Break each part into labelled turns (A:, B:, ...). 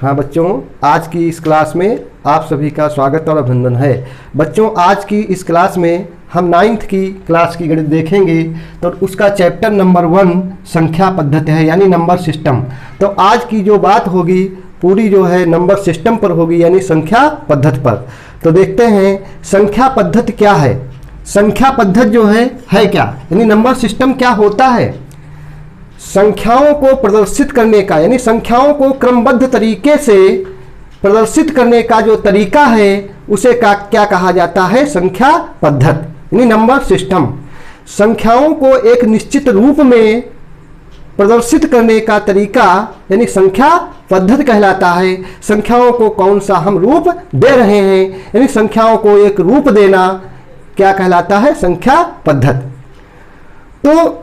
A: हाँ बच्चों, आज की इस क्लास में आप सभी का स्वागत और अभिनंदन है। बच्चों, आज की इस क्लास में हम 9th की क्लास की गणित देखेंगे। तो उसका चैप्टर नंबर 1 संख्या पद्धति है, यानी नंबर सिस्टम। तो आज की जो बात होगी पूरी जो है नंबर सिस्टम पर होगी, यानी संख्या पद्धति पर। तो देखते हैं संख्या पद्धति क्या है। संख्या पद्धति जो है क्या, यानी नंबर सिस्टम क्या होता है। संख्याओं को प्रदर्शित करने का, यानी संख्याओं को क्रमबद्ध तरीके से प्रदर्शित करने का जो तरीका है उसे क्या कहा जाता है, संख्या पद्धति, यानी नंबर सिस्टम। संख्याओं को एक निश्चित रूप में प्रदर्शित करने का तरीका यानी संख्या पद्धति कहलाता है। संख्याओं को कौन सा हम रूप दे रहे हैं, यानी संख्याओं को एक रूप देना क्या कहलाता है, संख्या पद्धति। तो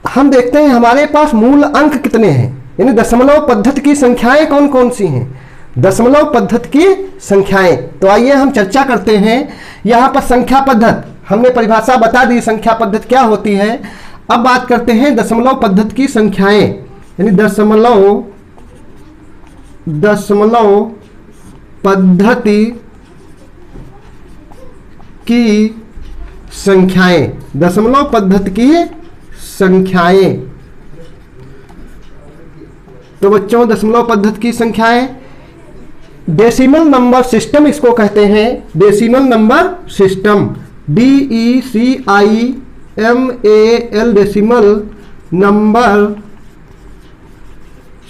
A: हम देखते हैं हमारे पास मूल अंक कितने हैं, यानी दशमलव पद्धति की संख्याएं कौन कौन सी हैं, दशमलव पद्धति की संख्याएं। तो आइए हम चर्चा करते हैं। यहाँ पर संख्या पद्धति हमने परिभाषा बता दी, संख्या पद्धति क्या होती है। अब बात करते हैं दशमलव पद्धति की संख्याएं, यानी दशमलव पद्धति की संख्याएं, दशमलव पद्धति की संख्याएं। तो बच्चों, दशमलव पद्धति की संख्याएं डेसिमल नंबर सिस्टम इसको कहते हैं, decimal number system, DECIMAL, decimal number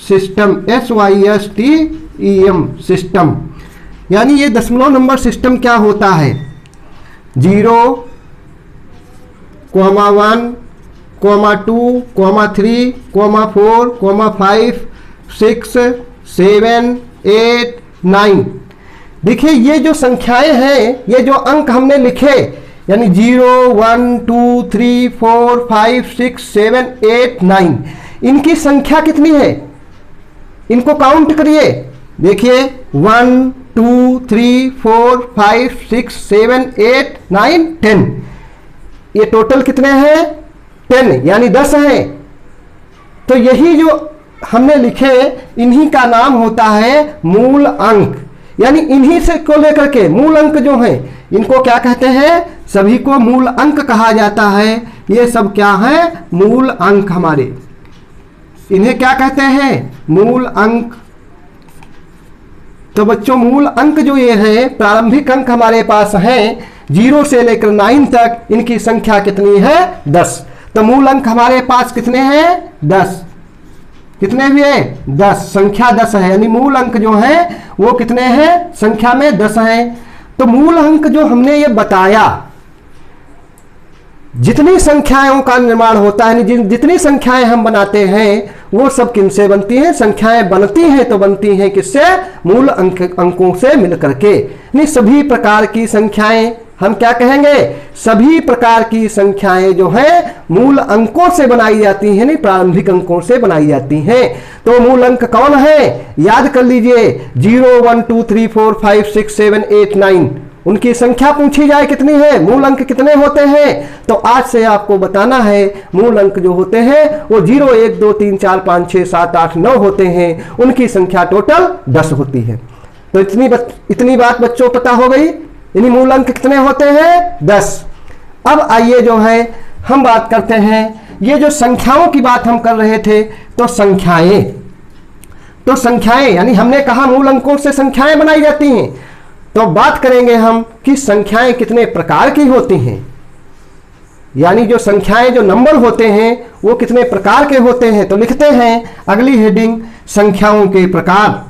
A: system, SYSTEM system. यानी ये दशमलव नंबर सिस्टम क्या होता है, 0, 1, 2, 3, 4, 5, 6, 7, 8, 9। देखिए ये जो संख्याएं हैं, ये जो अंक हमने लिखे, यानी 0, 1, 2, 3, 4, 5, 6, 7, 8, 9, इनकी संख्या कितनी है, इनको काउंट करिए। देखिए 1, 2, 3, 4, 5, 6, 7, 8, 9, 10, ये टोटल कितने हैं, 10, यानी 10 है। तो यही जो हमने लिखे, इन्हीं का नाम होता है मूल अंक, यानी इन्हीं से को लेकर के मूल अंक जो हैं इनको क्या कहते हैं, सभी को मूल अंक कहा जाता है। ये सब क्या है, मूल अंक हमारे, इन्हें क्या कहते हैं, मूल अंक। तो बच्चों, मूल अंक जो ये है, प्रारंभिक अंक हमारे पास हैं 0 से लेकर 9 तक, इनकी संख्या कितनी है, 10। तो मूल अंक हमारे पास कितने हैं, 10। कितने हुए, 10, संख्या 10 है, यानी मूल अंक जो है वो कितने हैं, संख्या में 10 हैं। तो मूल अंक जो हमने ये बताया, जितनी संख्याओं का निर्माण होता है, जितनी संख्याएं हम बनाते हैं वो सब किनसे बनती हैं, संख्याएं बनती हैं तो बनती हैं किससे, मूल अंकों से मिलकर के। नहीं, सभी प्रकार की संख्याएं हम क्या कहेंगे, सभी प्रकार की संख्याएं जो है मूल अंकों से बनाई जाती हैं, नहीं प्रारंभिक अंकों से बनाई जाती हैं। तो मूल अंक कौन है, याद कर लीजिए, 0, 1, 2, 3, 4, 5, 6, 7, 8, 9, उनकी संख्या पूछी जाए कितनी है, मूल अंक कितने होते हैं, तो आज से आपको बताना है मूल अंक जो होते हैं वो 0, 1, 2, 3, 4, 5, 6, 7, 8, 9 होते हैं, उनकी संख्या टोटल 10 होती है। तो इतनी बात बच्चों पता हो गई, यानी मूल अंक कितने होते हैं, 10। अब आइए जो है हम बात करते हैं, ये जो संख्याओं की बात हम कर रहे थे, तो संख्याएं यानी हमने कहा मूल अंकों से संख्याएं बनाई जाती हैं। तो बात करेंगे हम कि संख्याएं कितने प्रकार की होती हैं, यानी जो संख्याएं, जो नंबर होते हैं वो कितने प्रकार के होते हैं। तो लिखते हैं अगली हेडिंग, संख्याओं के प्रकार।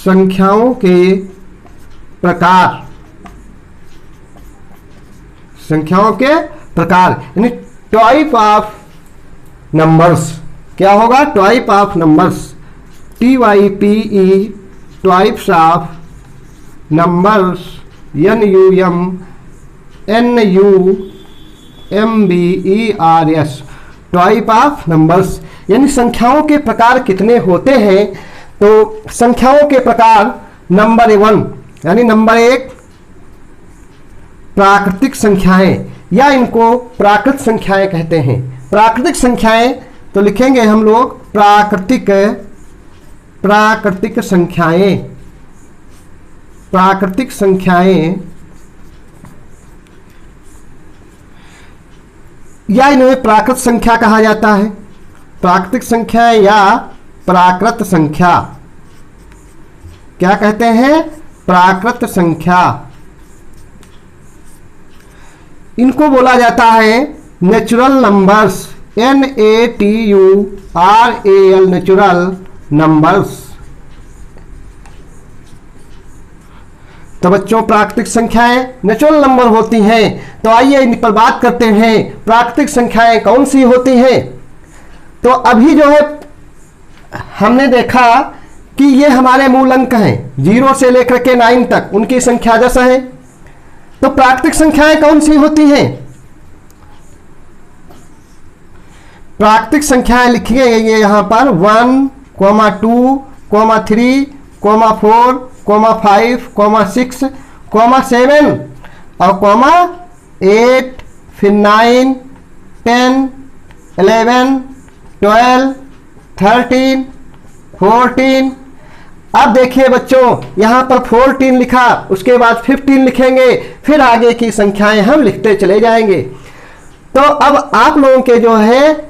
A: संख्याओं के प्रकार, संख्याओं के प्रकार, यानी टाइप ऑफ नंबर्स। क्या होगा, type of numbers, TYPE, types of numbers, NUMBERS, type of numbers, यानी संख्याओं के प्रकार कितने होते हैं। तो संख्याओं के प्रकार नंबर 1, यानी नंबर 1 प्राकृतिक संख्याएं, या इनको प्राकृत संख्याएं कहते हैं। प्राकृतिक संख्याएं तो लिखेंगे हम लोग प्राकृतिक संख्याएं। प्राकृतिक संख्याएं या इन्हें प्राकृत संख्या कहा जाता है। प्राकृतिक संख्या या प्राकृत संख्या क्या कहते हैं? प्राकृत संख्या। इनको बोला जाता है natural numbers, NATURAL, natural numbers. तो बच्चों प्राकृतिक संख्याएं नेचुरल नंबर होती हैं। तो आइए इन पर बात करते हैं, प्राकृतिक संख्याएं कौन सी होती हैं। तो अभी जो है हमने देखा कि ये हमारे मूल अंक हैं, 0 से लेकर के 9 तक, उनकी संख्या 10 है। तो प्राकृतिक संख्याएं कौन सी होती हैं? प्राकृतिक संख्याएं लिखी गई है यहां पर 1, 2, 3, 4, 5, 6, 7 और 8, फिर 9, 10, 11, 12, 13, 14। अब देखिए बच्चों यहां पर 14 लिखा, उसके बाद 15 लिखेंगे, फिर आगे की संख्याएं हम लिखते चले जाएंगे। तो अब आप लोगों के जो है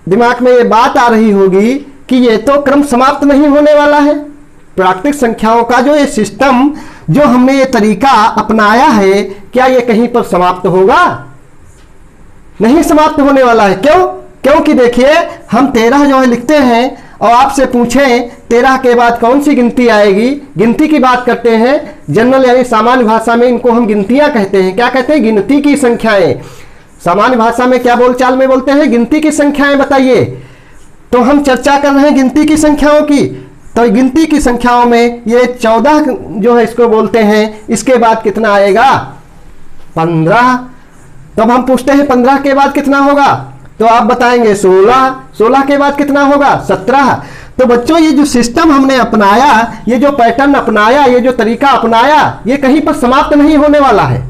A: दिमाग में ये बात आ रही होगी कि ये तो क्रम समाप्त नहीं होने वाला है। प्राकृतिक संख्याओं का जो ये सिस्टम, जो हमने ये तरीका अपनाया है, क्या ये कहीं पर समाप्त होगा? नहीं समाप्त होने वाला है। क्यों? क्योंकि देखिए हम 13 जो है लिखते हैं और आपसे पूछें 13 के बाद कौन सी गिनती आएगी, गिनती की बात करते हैं। जनरल यानी सामान्य भाषा में इनको हम गिनतियां कहते हैं। क्या कहते हैं? गिनती की संख्याएं। सामान्य भाषा में क्या बोलचाल में बोलते हैं? गिनती की संख्याएं बताइए। तो हम चर्चा कर रहे हैं गिनती की संख्याओं की। तो गिनती की संख्याओं में ये 14 जो है इसको बोलते हैं। इसके बाद कितना आएगा? 15। तो अब हम पूछते हैं 15 के बाद कितना होगा? तो आप बताएंगे 16। 16 के बाद कितना होगा? 17। तो बच्चों ये जो सिस्टम हमने अपनाया, ये जो पैटर्न अपनाया, ये जो तरीका अपनाया, ये कहीं पर समाप्त नहीं होने वाला है।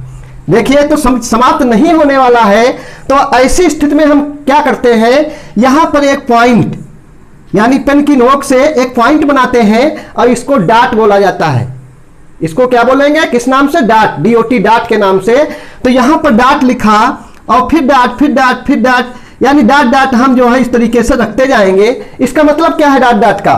A: देखिए तो समाप्त नहीं होने वाला है। तो ऐसी स्थिति में हम क्या करते हैं, यहां पर एक पॉइंट यानी पेन की नोक से एक पॉइंट बनाते हैं और इसको डाट बोला जाता है। इसको क्या बोलेंगे? किस नाम से? डाट, DOT, डाट के नाम से। तो यहां पर डाट लिखा और फिर डाट, फिर डाट, फिर डाट, यानी डाट डाट हम जो है इस तरीके से रखते जाएंगे। इसका मतलब क्या है डाट डाट का?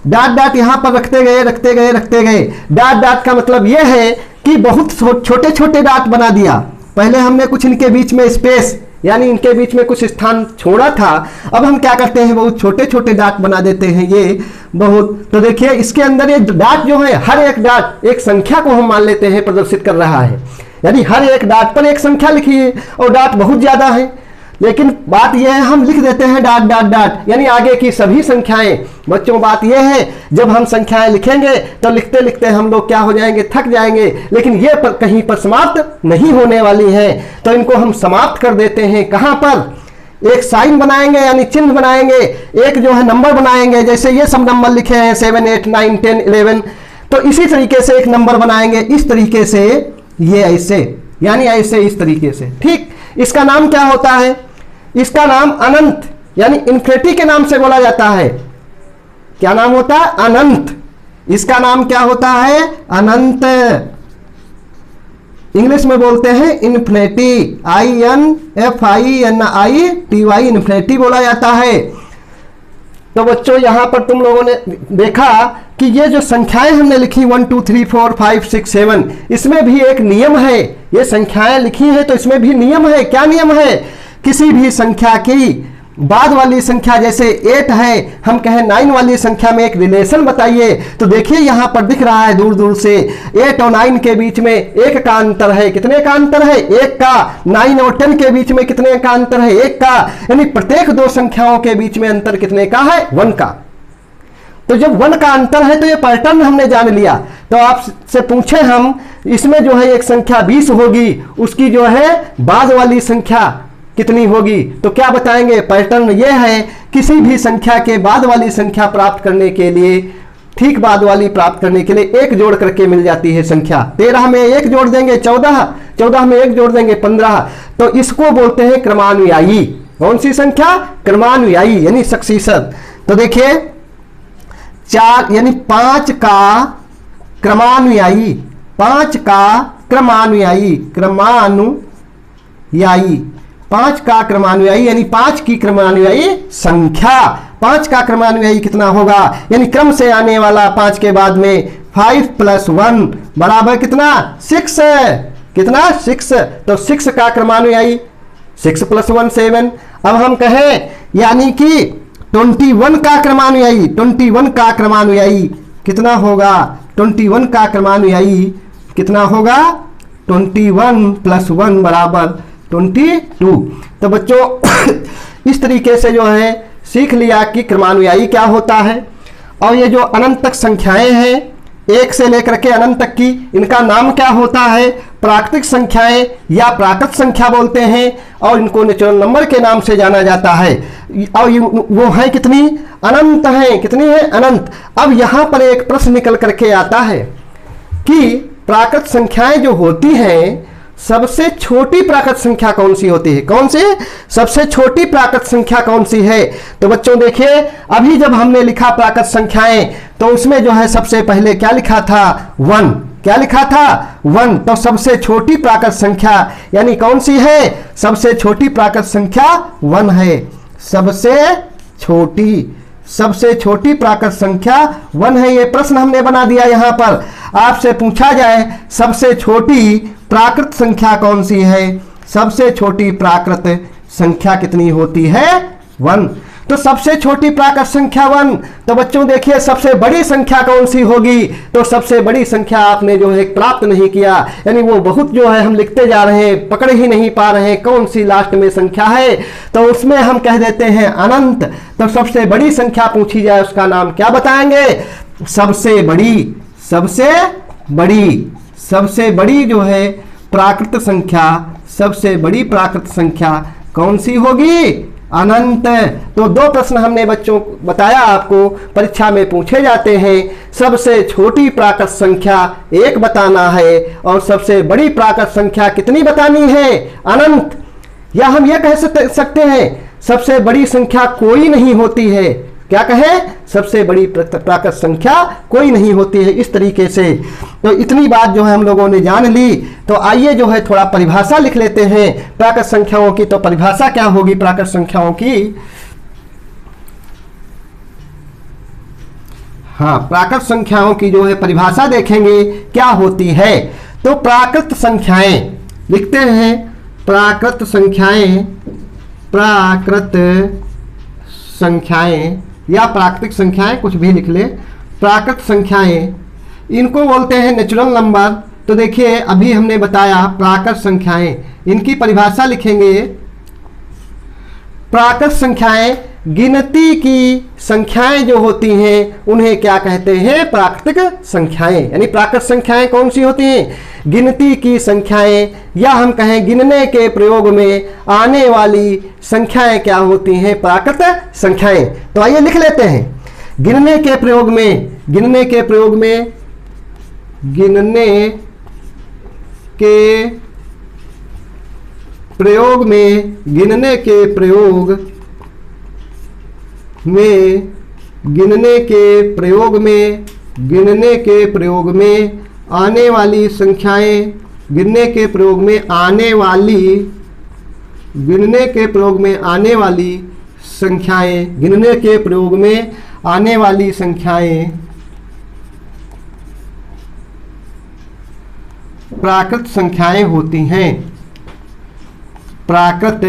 A: डाट डाट यहां पर रखते गए, रखते गए, रखते गए। डाट डाट का मतलब यह है कि बहुत छोटे छोटे डाट बना दिया। पहले हमने कुछ इनके बीच में स्पेस यानी इनके बीच में कुछ स्थान छोड़ा था, अब हम क्या करते हैं, बहुत छोटे छोटे डाट बना देते हैं। ये बहुत, तो देखिए इसके अंदर ये डाट जो है, हर एक डाट एक संख्या को हम मान लेते हैं प्रदर्शित कर रहा है। यानी हर एक डाट पर एक संख्या लिखी है और डाट बहुत ज्यादा है। लेकिन बात यह है हम लिख देते हैं डाट डाट डाट यानी आगे की सभी संख्याएं। बच्चों बात यह है जब हम संख्याएं लिखेंगे तो लिखते लिखते हम लोग क्या हो जाएंगे, थक जाएंगे। लेकिन ये पर कहीं पर समाप्त नहीं होने वाली हैं, तो इनको हम समाप्त कर देते हैं। कहां पर? एक साइन बनाएंगे यानी चिन्ह बनाएंगे, एक जो है नंबर बनाएंगे। जैसे ये सब नंबर लिखे हैं 7, 8, 9, 10, 11, तो इसी तरीके से एक नंबर बनाएंगे इस तरीके से, ये ऐसे यानी ऐसे इस तरीके से। ठीक, इसका नाम क्या होता है? इसका नाम अनंत यानी इन्फिनिटी के नाम से बोला जाता है। क्या नाम होता है? अनंत। इसका नाम क्या होता है? अनंत। इंग्लिश में बोलते हैं इन्फिनिटी, INFINITY, इन्फिनिटी बोला जाता है। तो बच्चों यहां पर तुम लोगों ने देखा कि ये जो संख्याएं हमने लिखी 1 2 3 4 5 6 7, इसमें भी एक नियम है। ये संख्याएं लिखी हैं तो इसमें भी नियम है। क्या नियम है? किसी भी संख्या की बाद वाली संख्या जैसे 8 है, हम कहें 9 वाली संख्या में एक रिलेशन बताइए। तो देखिए यहां पर दिख रहा है दूर दूर से 8 और 9 के बीच में 1 का अंतर है। कितने का अंतर है? 1 का। 9 और 10 के बीच में कितने का अंतर है? 1 का। यानी प्रत्येक दो संख्याओं के बीच में अंतर कितने का है? 1 का। तो जब 1 का अंतर है तो ये पैटर्न हमने जान लिया। तो आपसे पूछे हम, इसमें जो है एक संख्या 20 होगी, उसकी जो है बाद वाली संख्या कितनी होगी? तो क्या बताएंगे? पैटर्न ये है, किसी भी संख्या के बाद वाली संख्या प्राप्त करने के लिए, ठीक बाद वाली प्राप्त करने के लिए 1 जोड़ करके मिल जाती है संख्या। 13 में 1 जोड़ देंगे 14, 14 में 1 जोड़ देंगे 15। तो इसको बोलते हैं क्रमानुयायी। कौन सी संख्या? क्रमानुयायी यानी सक्सीसर। तो देखिए 4 यानी 5 का क्रमानुयायी, 5 का क्रमानुयायी, क्रमानुयायी, 5 का क्रमानुयायी यानी 5 की क्रमानुयायी संख्या। 5 का क्रमानुयायी कितना होगा? यानी क्रम से आने वाला 5 के बाद में 5 + 1 बराबर कितना? 6 है। कितना? 6। तो 6 का क्रमानुयायी 6 + 1 7। अब हम कहें यानी कि 21 का क्रमानुयायी, 21 का क्रमानुयायी कितना होगा? 21 का क्रमानुयायी कितना होगा? 21 + 1 बराबर 22। तो बच्चों इस तरीके से जो है सीख लिया कि क्रमानुयायी क्या होता है। और ये जो अनंत तक संख्याएं हैं, 1 से लेकर के अनंत तक की, इनका नाम क्या होता है? प्राकृतिक संख्याएं या प्राकृत संख्या बोलते हैं, और इनको नेचुरल नंबर के नाम से जाना जाता है। और वो है कितनी? अनंत हैं। कितनी है? अनंत। अब यहाँ पर एक प्रश्न निकल करके आता है कि प्राकृत संख्याएं जो होती हैं, सबसे छोटी प्राकृत संख्या कौन सी होती है? कौन सी सबसे छोटी प्राकृत संख्या कौन सी है? तो बच्चों देखिए, अभी जब हमने लिखा प्राकृत संख्याएं, तो उसमें जो है सबसे पहले क्या लिखा था? 1। क्या लिखा था? 1। तो सबसे छोटी प्राकृत संख्या यानी कौन सी है? सबसे छोटी प्राकृत संख्या 1 है। सबसे छोटी प्राकृत संख्या 1 है। ये प्रश्न हमने बना दिया। यहाँ पर आपसे पूछा जाए सबसे छोटी प्राकृत संख्या कौन सी है? सबसे छोटी प्राकृत संख्या कितनी होती है? 1। तो सबसे छोटी प्राकृत संख्या 1। तो बच्चों देखिए सबसे बड़ी संख्या कौन सी होगी? तो सबसे बड़ी संख्या आपने जो है प्राप्त नहीं किया, यानी वो बहुत जो है हम लिखते जा रहे हैं, पकड़ ही नहीं पा रहे हैं कौन सी लास्ट में संख्या है। तो उसमें हम कह देते हैं अनंत। तो सबसे बड़ी संख्या पूछी जाए उसका नाम क्या बताएंगे? सबसे बड़ी जो है प्राकृत संख्या, सबसे बड़ी प्राकृत संख्या कौन सी होगी? अनंत। तो 2 प्रश्न हमने बच्चों बताया आपको परीक्षा में पूछे जाते हैं। सबसे छोटी प्राकृत संख्या 1 बताना है, और सबसे बड़ी प्राकृत संख्या कितनी बतानी है? अनंत। या हम यह कह सकते हैं सबसे बड़ी संख्या कोई नहीं होती है। क्या कहे? सबसे बड़ी प्राकृत संख्या कोई नहीं होती है। इस तरीके से तो इतनी बात जो है हम लोगों ने जान ली। तो आइए जो है थोड़ा परिभाषा लिख लेते हैं प्राकृत संख्याओं की। तो परिभाषा क्या होगी प्राकृत संख्याओं की? हाँ, प्राकृत संख्याओं की जो है परिभाषा देखेंगे क्या होती है। तो प्राकृत संख्याएं लिखते हैं, प्राकृत संख्याएं या प्राकृतिक संख्याएं, कुछ भी लिख ले। प्राकृत संख्याएं इनको बोलते हैं नेचुरल नंबर। तो देखिए अभी हमने बताया प्राकृत संख्याएं, इनकी परिभाषा लिखेंगे। प्राकृत संख्याएं गिनती की संख्याएं जो होती हैं उन्हें क्या कहते हैं? प्राकृतिक संख्याएं। यानी प्राकृत संख्याएं कौन सी होती हैं? गिनती की संख्याएं, या हम कहें गिनने के प्रयोग में आने वाली संख्याएं क्या होती हैं? प्राकृत संख्याएं। तो आइए लिख लेते हैं। गिनने के प्रयोग में आने वाली संख्याएं, गिनने के प्रयोग में आने वाली संख्याएं प्राकृत संख्याएं होती हैं। प्राकृत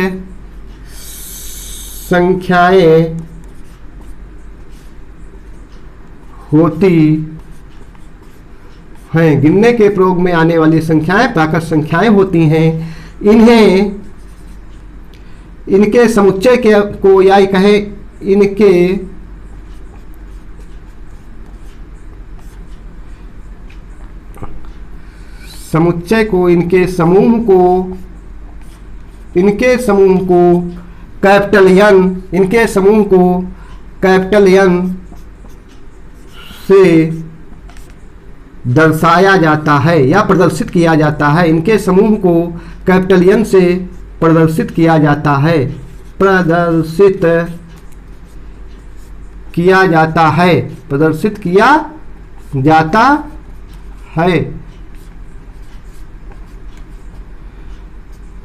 A: संख्याएं होती हैं। गिनने के प्रयोग में आने वाली संख्याएं प्राकृत संख्याएं होती हैं। इनके समुच्चय को या कहे इनके समुच्चय को, इनके समूह को कैपिटल एन से दर्शाया जाता है या प्रदर्शित किया जाता है। इनके समूह को कैपिटल एन से प्रदर्शित किया जाता है। प्रदर्शित किया जाता है, प्रदर्शित किया जाता है।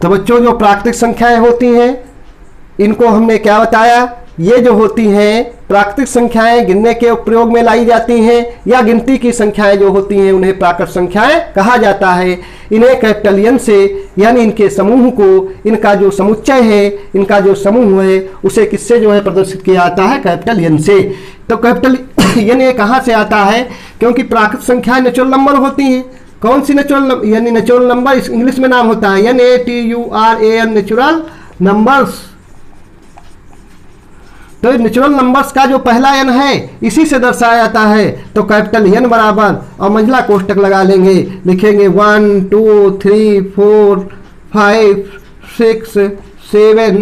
A: तो बच्चों जो प्राकृतिक संख्याएं होती हैं इनको हमने क्या बताया, ये जो होती हैं प्राकृतिक संख्याएं गिनने के प्रयोग में लाई जाती हैं या गिनती की संख्याएं जो होती हैं उन्हें प्राकृत संख्याएं कहा जाता है। इन्हें कैपिटल एन से यानी इनके समूह को, इनका जो समुच्चय है, इनका जो समूह है उसे किससे जो है प्रदर्शित किया जाता है, कैपिटल एन से। तो कैपिटल एन ये कहाँ से आता है, क्योंकि प्राकृत संख्याएं नेचुरल नंबर होती हैं। कौन सी नेचुरल, यानी नेचुरल नंबर इंग्लिश में नाम होता है NATURAL, नेचुरल नंबर्स। तो नेचुरल नंबर्स का जो पहला n है इसी से दर्शाया जाता है। तो कैपिटल N बराबर और मंझला कोष्टक लगा लेंगे, लिखेंगे 1 2 3 4 5 6 7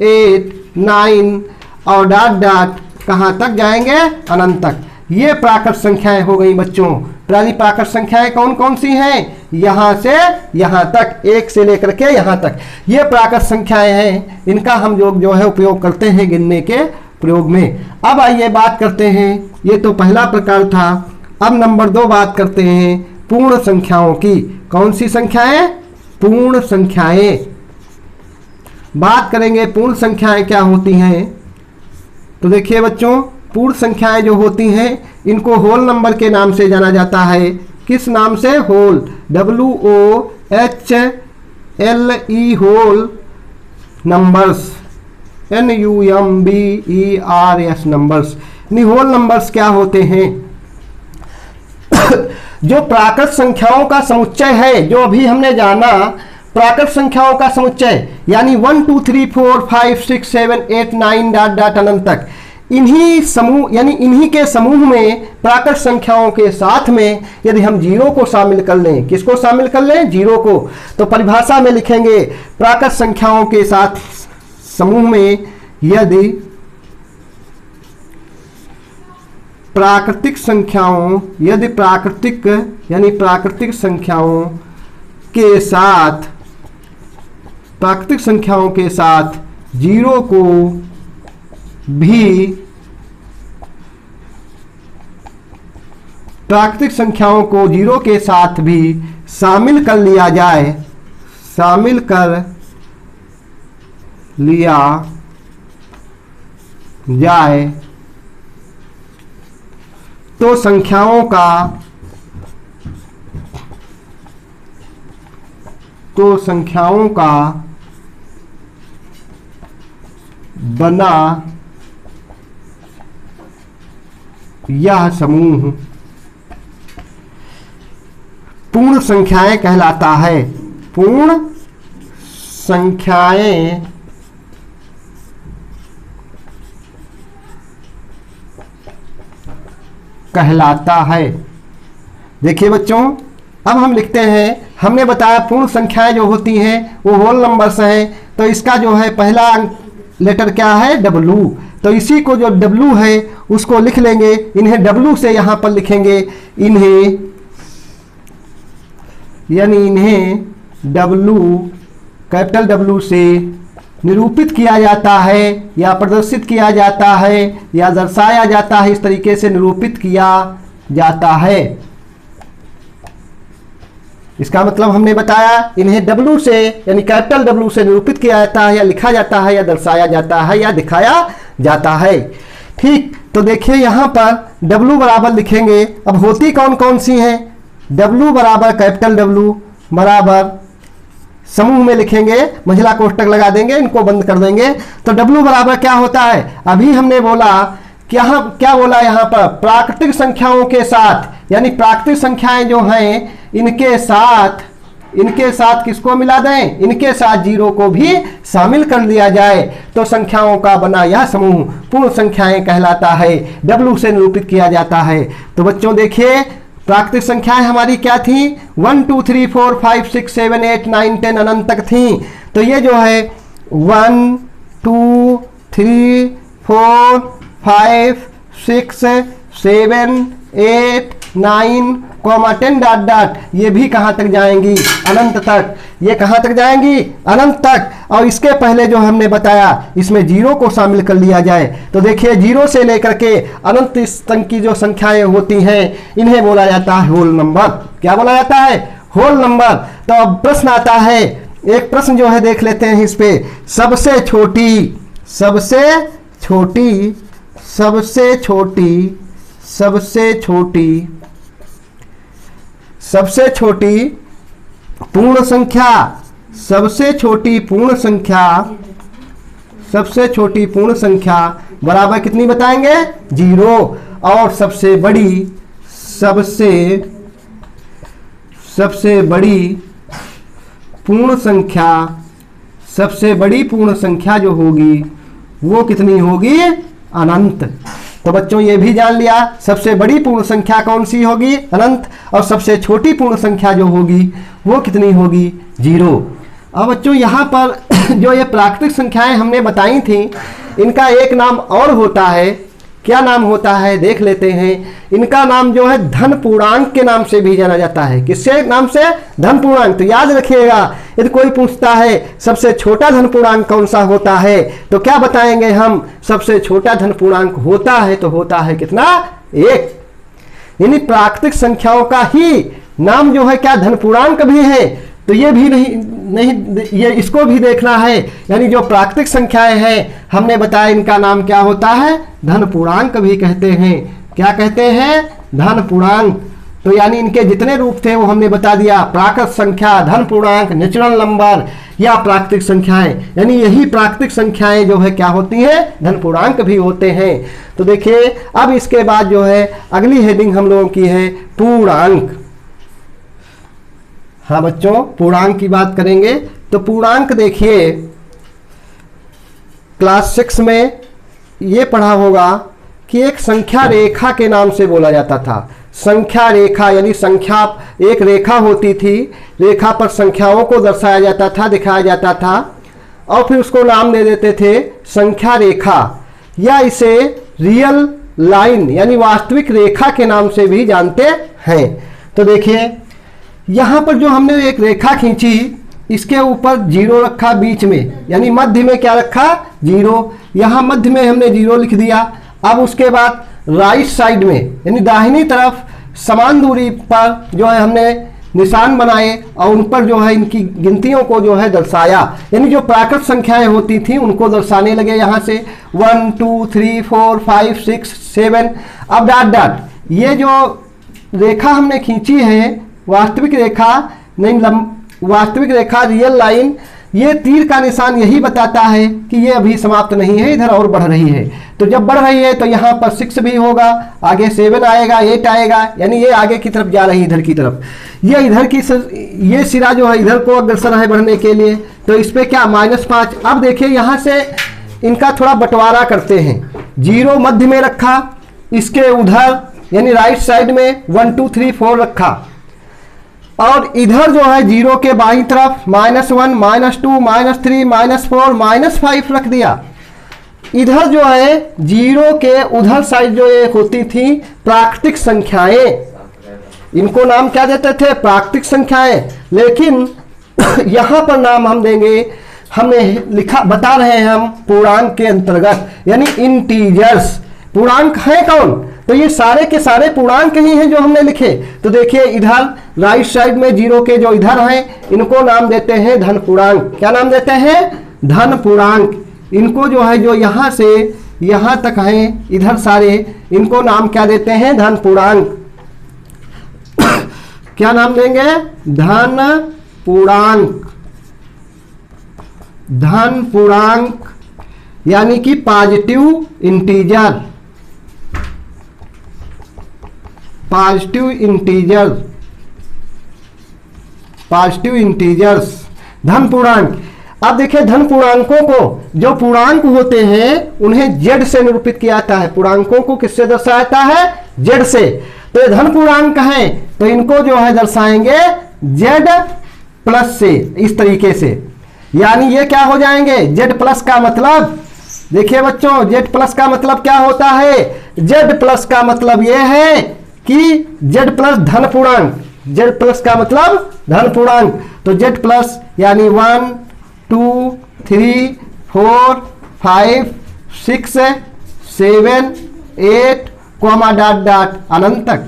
A: 8 9 और डॉट डॉट कहाँ तक जाएंगे, अनंत तक। ये प्राकृत संख्याएं हो गई बच्चों। पहली प्राकृत संख्याएं कौन कौन सी हैं, यहाँ से यहाँ तक, एक से लेकर के यहाँ तक ये प्राकृत संख्याएं हैं। इनका हम जो है उपयोग करते हैं गिनने के प्रयोग में। अब आइए बात करते हैं, ये तो पहला प्रकार था। अब नंबर 2 बात करते हैं पूर्ण संख्याओं की। कौन सी संख्याएं, पूर्ण संख्याएं। बात करेंगे पूर्ण संख्याएं क्या होती हैं। तो देखिए बच्चों, पूर्ण संख्याएं जो होती हैं इनको होल नंबर के नाम से जाना जाता है। किस नाम से, whole, WOHLE, whole numbers, NUMBERS numbers. Whole numbers क्या होते हैं, जो प्राकृत संख्याओं का समुच्चय है, जो अभी हमने जाना प्राकृत संख्याओं का समुच्चय, यानी 1 2 3 4 5 6 7 8 9 डॉट डॉट अनंत तक, इन्हीं समूह यानी इन्हीं के समूह में प्राकृत संख्याओं के साथ में यदि हम जीरो को शामिल कर लें, किसको शामिल कर लें, जीरो को, तो परिभाषा में लिखेंगे प्राकृत संख्याओं के साथ समूह में यदि प्राकृतिक संख्याओं, यदि प्राकृतिक यानी प्राकृतिक संख्याओं के साथ, प्राकृतिक संख्याओं के साथ जीरो को भी, प्राकृतिक संख्याओं को जीरो के साथ भी शामिल कर लिया जाए, शामिल कर लिया जाए, तो संख्याओं का बना यह समूह पूर्ण संख्याएं कहलाता है। पूर्ण संख्याएं कहलाता है। देखिए बच्चों, अब हम लिखते हैं, हमने बताया पूर्ण संख्याएं जो होती हैं वो होल नंबर्स हैं। तो इसका जो है पहला लेटर क्या है, W। तो इसी को जो W है उसको लिख लेंगे, इन्हें W से यहाँ पर लिखेंगे, इन्हें यानी इन्हें W, कैपिटल W से निरूपित किया जाता है या प्रदर्शित किया जाता है या दर्शाया जाता है। इस तरीके से निरूपित किया जाता है। इसका मतलब हमने बताया इन्हें W से यानी कैपिटल W से निरूपित किया जाता है या लिखा जाता है या दर्शाया जाता है या दिखाया जाता है। ठीक, तो देखिए यहाँ पर W बराबर लिखेंगे। अब होती कौन कौन सी हैं, W बराबर कैपिटल W बराबर समूह में लिखेंगे, महिला कोष्टक लगा देंगे, इनको बंद कर देंगे। तो W बराबर क्या होता है, अभी हमने बोला क्या बोला यहाँ पर, प्राकृतिक संख्याओं के साथ, यानी प्राकृतिक संख्याएं जो हैं इनके साथ किसको मिला दें, इनके साथ जीरो को भी शामिल कर लिया जाए, तो संख्याओं का बना यह समूह पूर्ण संख्याएं कहलाता है। W से निरूपित किया जाता है। तो बच्चों देखिए, प्राकृतिक संख्याएं हमारी क्या थी, 1 2 3 4 5 6 7 8 9 10 अनंत तक थी। तो ये जो है 1 2 3 4 5 6 7 8 9 10 डॉट डॉट, ये भी कहाँ तक जाएंगी, अनंत तक। ये कहाँ तक जाएंगी, अनंत तक। और इसके पहले जो हमने बताया इसमें जीरो को शामिल कर लिया जाए तो देखिए जीरो से लेकर के अनंत तक की जो संख्याएं होती हैं इन्हें बोला जाता है होल नंबर। क्या बोला जाता है, होल नंबर। तो अब प्रश्न आता है, एक प्रश्न जो है देख लेते हैं इस पे, सबसे छोटी सबसे छोटी सबसे छोटी सबसे छोटी सबसे छोटी पूर्ण संख्या, सबसे छोटी पूर्ण संख्या, सबसे छोटी पूर्ण संख्या बराबर कितनी बताएंगे, जीरो। और सबसे बड़ी सबसे बड़ी पूर्ण संख्या, सबसे बड़ी पूर्ण संख्या जो होगी वो कितनी होगी, अनंत। तो बच्चों ये भी जान लिया सबसे बड़ी पूर्ण संख्या कौन सी होगी, अनंत। और सबसे छोटी पूर्ण संख्या जो होगी वो कितनी होगी, जीरो। अब बच्चों यहाँ पर जो ये प्राकृतिक संख्याएं हमने बताई थी इनका एक नाम और होता है। क्या नाम होता है देख लेते हैं। इनका नाम जो है धन पूर्णांक के नाम से भी जाना जाता है। किससे नाम से, धन पूर्णांक। तो याद रखिएगा यदि कोई पूछता है सबसे छोटा धन पूर्णांक कौन सा होता है तो क्या बताएंगे हम, सबसे छोटा धन पूर्णांक होता है तो होता है कितना, एक। यानी प्राकृतिक संख्याओं का ही नाम जो है क्या धन पूर्णांक भी है। तो ये भी नहीं ये इसको भी देखना है। यानी जो प्राकृतिक संख्याएं हैं हमने बताया इनका नाम क्या होता है, धन पूर्णांक भी कहते हैं। क्या कहते हैं, धन पूर्णांक। तो यानी इनके जितने रूप थे वो हमने बता दिया, प्राकृत संख्या, धन पूर्णांक, नेचुरल नंबर या प्राकृतिक संख्याएं। यानी यही प्राकृतिक संख्याएं जो है क्या होती हैं, धन पूर्णांक भी होते हैं। तो देखिए अब इसके बाद जो है अगली हेडिंग हम लोगों की है पूर्णांक। हाँ बच्चों पूर्णांक की बात करेंगे तो पूर्णांक देखिए क्लास 6 में ये पढ़ा होगा कि एक संख्या रेखा के नाम से बोला जाता था। संख्या रेखा यानी संख्या, एक रेखा होती थी, रेखा पर संख्याओं को दर्शाया जाता था, दिखाया जाता था और फिर उसको नाम दे देते थे संख्या रेखा, या इसे रियल लाइन यानी वास्तविक रेखा के नाम से भी जानते हैं। तो देखिए यहाँ पर जो हमने एक रेखा खींची इसके ऊपर जीरो रखा बीच में, यानी मध्य में क्या रखा, जीरो। यहाँ मध्य में हमने जीरो लिख दिया। अब उसके बाद राइट साइड में यानी दाहिनी तरफ समान दूरी पर जो है हमने निशान बनाए और उन पर जो है इनकी गिनतियों को जो है दर्शाया। यानी जो प्राकृत संख्याएं होती थी उनको दर्शाने लगे। यहाँ से 1 2 3 4 5 6 7। अब डॉट डॉट ये जो रेखा हमने खींची है वास्तविक रेखा नहीं, वास्तविक रेखा रियल लाइन, ये तीर का निशान यही बताता है कि ये अभी समाप्त नहीं है, इधर और बढ़ रही है। तो जब बढ़ रही है तो यहाँ पर 6 भी होगा, आगे 7 आएगा, 8 आएगा, यानी ये आगे की तरफ जा रही है, इधर की तरफ। ये इधर की ये सिरा जो है इधर को अग्रसर है बढ़ने के लिए, तो इस पर क्या -5। अब देखिए यहाँ से इनका थोड़ा बंटवारा करते हैं। जीरो मध्य में रखा, इसके उधर यानी राइट साइड में 1 2 3 4 रखा और इधर जो है जीरो के बाईं तरफ -1 -2 -3 -4 -5 रख दिया। इधर जो है जीरो के उधर साइड जो ये होती थी प्राकृतिक संख्याएं, इनको नाम क्या देते थे, प्राकृतिक संख्याएं। लेकिन यहाँ पर नाम हम देंगे, हमने लिखा बता रहे हैं हम पूर्णांक के अंतर्गत, यानी इंटीजर्स। पूर्णांक है कौन, तो ये सारे के सारे पूर्णांक ही हैं जो हमने लिखे। तो देखिए इधर राइट साइड में जीरो के जो इधर हैं इनको नाम देते हैं धन पूर्णांक। क्या नाम देते हैं, धन पूर्णांक। इनको जो है जो यहाँ से यहाँ तक हैं इधर सारे, इनको नाम क्या देते हैं, धन पूर्णांक। क्या नाम देंगे, धन पूर्णांक। धन पूर्णांक यानी कि positive integer, positive integer, positive integers, धन पूर्णांक। अब देखिए धन पूर्णांकों को, जो पूर्णांक होते हैं उन्हें जेड से निरूपित किया जाता है। पूर्णांकों को किससे दर्शाया जाता है, जेड से। तो ये धन पूर्णांक हैं तो इनको जो है दर्शाएंगे जेड प्लस से, इस तरीके से। यानी ये क्या हो जाएंगे, जेड प्लस का मतलब, देखिए बच्चों जेड प्लस का मतलब क्या होता है, जेड प्लस का मतलब ये है कि जेड प्लस धन पूर्णांक, जेड प्लस का मतलब धन पूर्णांक। तो जेड प्लस यानी 1 2 3 4 5 6 7 8 कॉमा डॉट डॉट अनंत तक।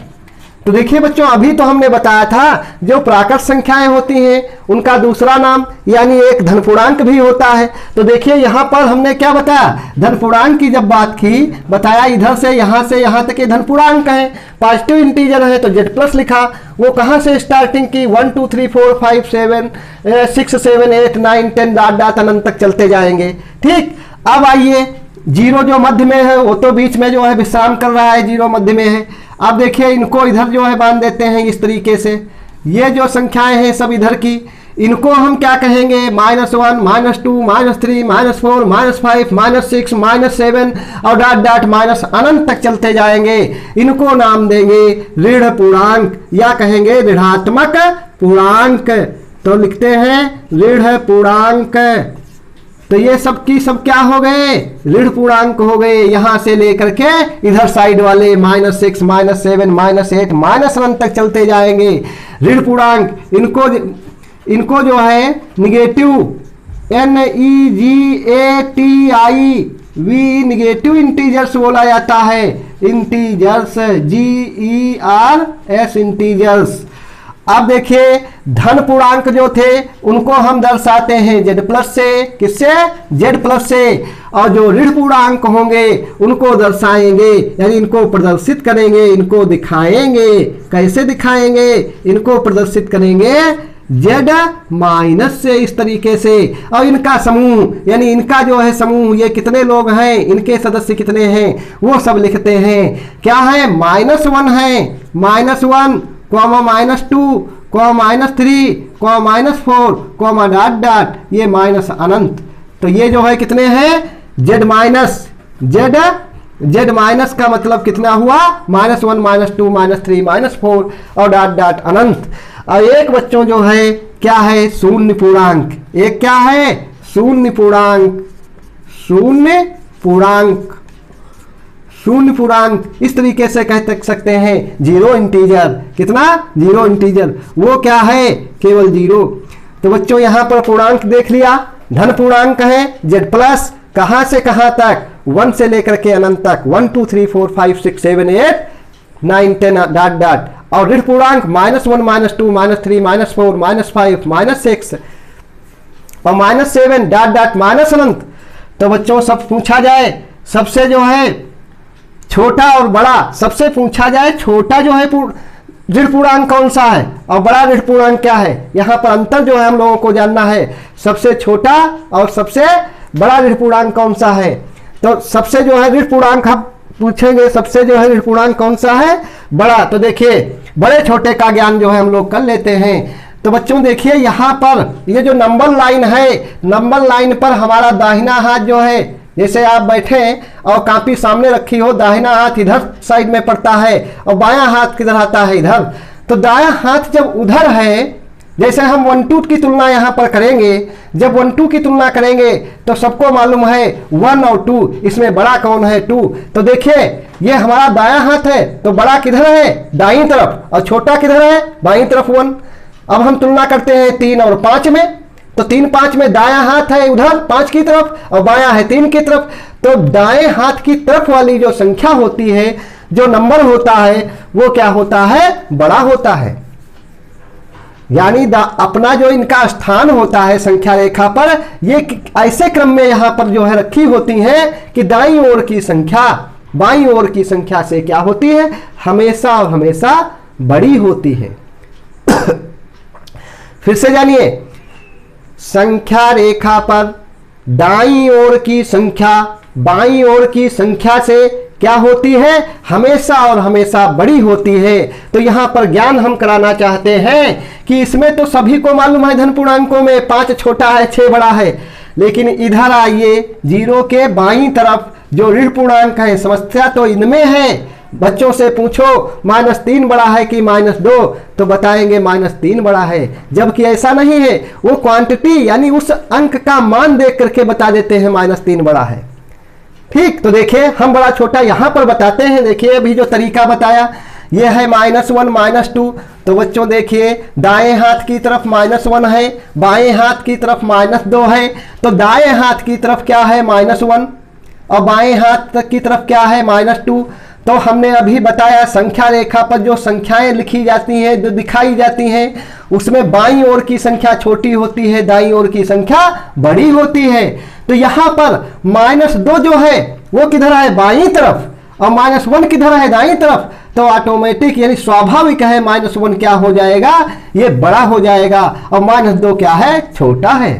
A: तो देखिए बच्चों, अभी तो हमने बताया था जो प्राकृत संख्याएं होती हैं उनका दूसरा नाम यानी एक धनपूर्णांक भी होता है। तो देखिए यहाँ पर हमने क्या बताया, धनपूर्णांक की जब बात की, बताया इधर से यहाँ तक ये धनपूर्णांक है, पॉजिटिव इंटीजर है तो जेड प्लस लिखा। वो कहाँ से स्टार्टिंग की, 1 2 3 4 5 7 6 7 8 9 10 डॉट डॉट अनंत तक चलते जाएंगे। ठीक, अब आइए जीरो जो मध्य में है वो तो बीच में जो है विश्राम कर रहा है, जीरो मध्य में है। अब देखिए इनको इधर जो है बांध देते हैं इस तरीके से, ये जो संख्याएं हैं सब इधर की, इनको हम क्या कहेंगे, -1 -2 -3 -4 -5 -6 -7 और डॉट डॉट माइनस अनंत तक चलते जाएंगे। इनको नाम देंगे ऋण पूर्णांक या कहेंगे ऋणात्मक पूर्णांक। तो लिखते हैं ऋण पूर्णांक। तो ये सब की सब क्या हो गए, ऋण पूर्णांक हो गए। यहां से लेकर के इधर साइड वाले -6 -7 -8 माइनस अनंत तक चलते जाएंगे ऋण पूर्णांक। इनको जो है निगेटिव NEGATIV निगेटिव इंटीजर्स बोला जाता है, इंटीजर्स GERS इंटीजर्स। अब देखिए धन पूर्णांक जो थे उनको हम दर्शाते हैं जेड प्लस से, किससे, जेड प्लस से। और जो ऋण पूर्णांक होंगे उनको दर्शाएंगे यानी इनको प्रदर्शित करेंगे, इनको दिखाएंगे। कैसे दिखाएंगे, इनको प्रदर्शित करेंगे जेड माइनस से, इस तरीके से। और इनका समूह यानी इनका जो है समूह, ये कितने लोग हैं, इनके सदस्य कितने हैं वो सब लिखते हैं। क्या है, -1 है, -1 -2 -3 -4 डॉट डॉट ये माइनस अनंत। तो ये जो है कितने हैं, जेड माइनस, जेड माइनस का मतलब कितना हुआ, -1 -2 -3 -4 और डॉट डॉट अनंत। और एक बच्चों जो है क्या है, शून्य पूर्णांक। एक क्या है, शून्य पूर्णांक। शून्य पूर्णांक, शून्य पूर्णांक इस तरीके से कह सकते हैं जीरो इंटीजर। कितना, जीरो इंटीजर। वो क्या है, केवल जीरो। तो बच्चों यहाँ पर पूर्णांक देख लिया, धन पूर्णांक है जेड प्लस, कहाँ से कहाँ तक, 1 से लेकर के अनंत तक, 1 2 3 4 5 6 7 8 9 10 डॉट डॉट। और ऋण पूर्णांक -1 -2 -3 -4 -5 -6 और -7 डॉट डॉट माइनस अनंत। तो बच्चों सब पूछा जाए, सबसे जो है छोटा और बड़ा, सबसे पूछा जाए छोटा जो है ऋण पूर्णांक कौन सा है और बड़ा ऋण पूर्णांक क्या है। यहाँ पर अंतर जो है हम लोगों को जानना है, सबसे छोटा और सबसे बड़ा ऋण पूर्णांक कौन सा है। तो सबसे जो है ऋण पूर्णांक हम पूछेंगे, सबसे जो है ऋण पूर्णांक कौन सा है, बड़ा। तो देखिए बड़े छोटे का ज्ञान जो है हम लोग कर लेते हैं। तो बच्चों देखिए यहाँ पर ये जो नंबर लाइन है, नंबर लाइन पर हमारा दाहिना हाथ जो है, जैसे आप बैठे और कॉपी सामने रखी हो, दाहिना हाथ इधर साइड में पड़ता है और बायां हाथ किधर आता है, इधर। तो दायां हाथ जब उधर है, जैसे हम 1 2 की तुलना यहाँ पर करेंगे, जब 1 2 की तुलना करेंगे तो सबको मालूम है 1 और 2, इसमें बड़ा कौन है, 2। तो देखिए ये हमारा दायां हाथ है, तो बड़ा किधर है, दाईं तरफ, और छोटा किधर है, बाईं तरफ 1। अब हम तुलना करते हैं 3 और 5 में, तो 3 5 में दायां हाथ है उधर 5 की तरफ और बायां है 3 की तरफ। तो दाएं हाथ की तरफ वाली जो संख्या होती है, जो नंबर होता है, वो क्या होता है, बड़ा होता है। यानी अपना जो इनका स्थान होता है संख्या रेखा पर, ये ऐसे क्रम में यहां पर जो है रखी होती है कि दाईं ओर की संख्या बाईं ओर की संख्या से क्या होती है, हमेशा और हमेशा बड़ी होती है। फिर से जानिए, संख्या रेखा पर दाईं ओर की संख्या बाईं ओर की संख्या से क्या होती है, हमेशा और हमेशा बड़ी होती है। तो यहां पर ज्ञान हम कराना चाहते हैं कि इसमें तो सभी को मालूम है, धन पूर्णांकों में 5 छोटा है 6 बड़ा है, लेकिन इधर आइए जीरो के बाईं तरफ जो ऋण पूर्णांक है, समस्या तो इनमें है। बच्चों से पूछो -3 बड़ा है कि -2, तो बताएंगे -3 बड़ा है, जबकि ऐसा नहीं है। वो क्वांटिटी यानी उस अंक का मान देख करके बता देते हैं -3 बड़ा है। ठीक, तो देखिए हम बड़ा छोटा यहां पर बताते हैं। देखिए अभी जो तरीका बताया, ये है -1 -2। तो बच्चों देखिए दाएं हाथ की तरफ -1 है, बाएं हाथ की तरफ -2 है। तो दाएं हाथ की तरफ क्या है -1 और बाएं हाथ की तरफ क्या है -2। तो हमने अभी बताया संख्या रेखा पर जो संख्याएं लिखी जाती हैं, जो दिखाई जाती हैं, उसमें बाईं ओर की संख्या छोटी होती है, दाईं ओर की संख्या बड़ी होती है। तो यहाँ पर -2 जो है वो किधर है, बाईं तरफ, और -1 किधर है, दाईं तरफ। तो ऑटोमेटिक यानी स्वाभाविक है -1 क्या हो जाएगा, ये बड़ा हो जाएगा, और -2 क्या है, छोटा है।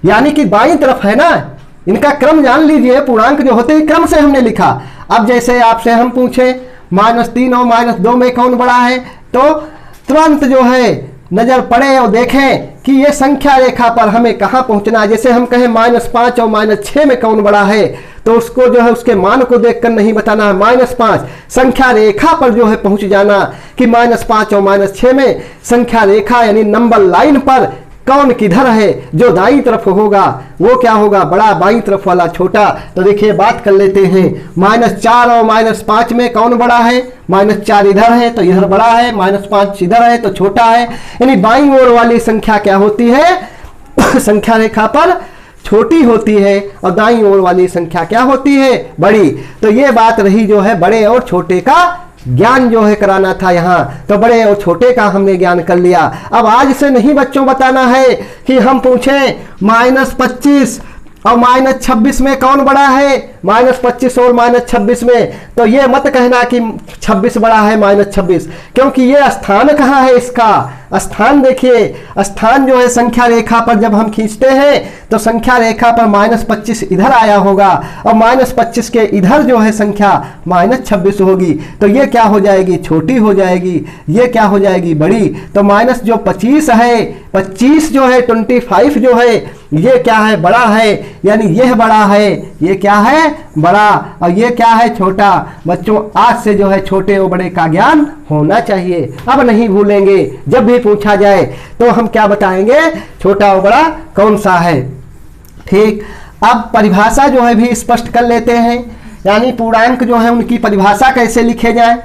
A: यानी कि बाईं तरफ है ना, इनका क्रम जान लीजिए, पूर्णांक जो होते हैं क्रम से हमने लिखा। अब जैसे आपसे हम पूछे -3 और -2 में कौन बड़ा है, तो तुरंत जो है नजर पड़े और देखें कि ये संख्या रेखा पर हमें कहाँ पहुंचना है। जैसे हम कहें -5 और -6 में कौन बड़ा है, तो उसको जो है उसके मान को देखकर नहीं बताना है, -5 संख्या रेखा पर जो है पहुंच जाना कि -5 और -6 में संख्या रेखा यानी नंबर लाइन पर कौन किधर है। जो दाईं तरफ होगा वो क्या होगा, बड़ा, बाईं तरफ वाला छोटा। तो देखिए बात कर लेते हैं, -4 और -5 में कौन बड़ा है, -4 इधर है तो इधर बड़ा है, -5 इधर है तो छोटा है। यानी बाईं ओर वाली संख्या क्या होती है संख्या रेखा पर छोटी होती है, और दाईं ओर वाली संख्या क्या होती है, बड़ी। तो ये बात रही जो है बड़े और छोटे का ज्ञान जो है कराना था यहाँ। तो बड़े और छोटे का हमने ज्ञान कर लिया। अब आज से नहीं बच्चों बताना है कि हम पूछें -25 और -26 में कौन बड़ा है, -25 और -26 में। तो ये मत कहना कि 26 बड़ा है -26, क्योंकि ये स्थान कहाँ है, इसका स्थान देखिए, स्थान जो है संख्या रेखा पर जब हम खींचते हैं तो संख्या रेखा पर -25 इधर आया होगा, और -25 के इधर जो है संख्या -26 होगी। तो ये क्या हो जाएगी, छोटी हो जाएगी, ये क्या हो जाएगी, बड़ी। तो माइनस जो 25 है, 25 जो है 25 जो है ये क्या है, बड़ा है। यानी यह बड़ा है, ये क्या है, बड़ा, और ये क्या है, छोटा। बच्चों आज से जो है छोटे और बड़े का ज्ञान होना चाहिए। अब नहीं भूलेंगे, जब भी पूछा जाए तो हम क्या बताएंगे, छोटा और बड़ा कौन सा है। ठीक, अब परिभाषा जो है भी स्पष्ट कर लेते हैं। यानी पूर्णांक जो है उनकी परिभाषा कैसे लिखे जाए।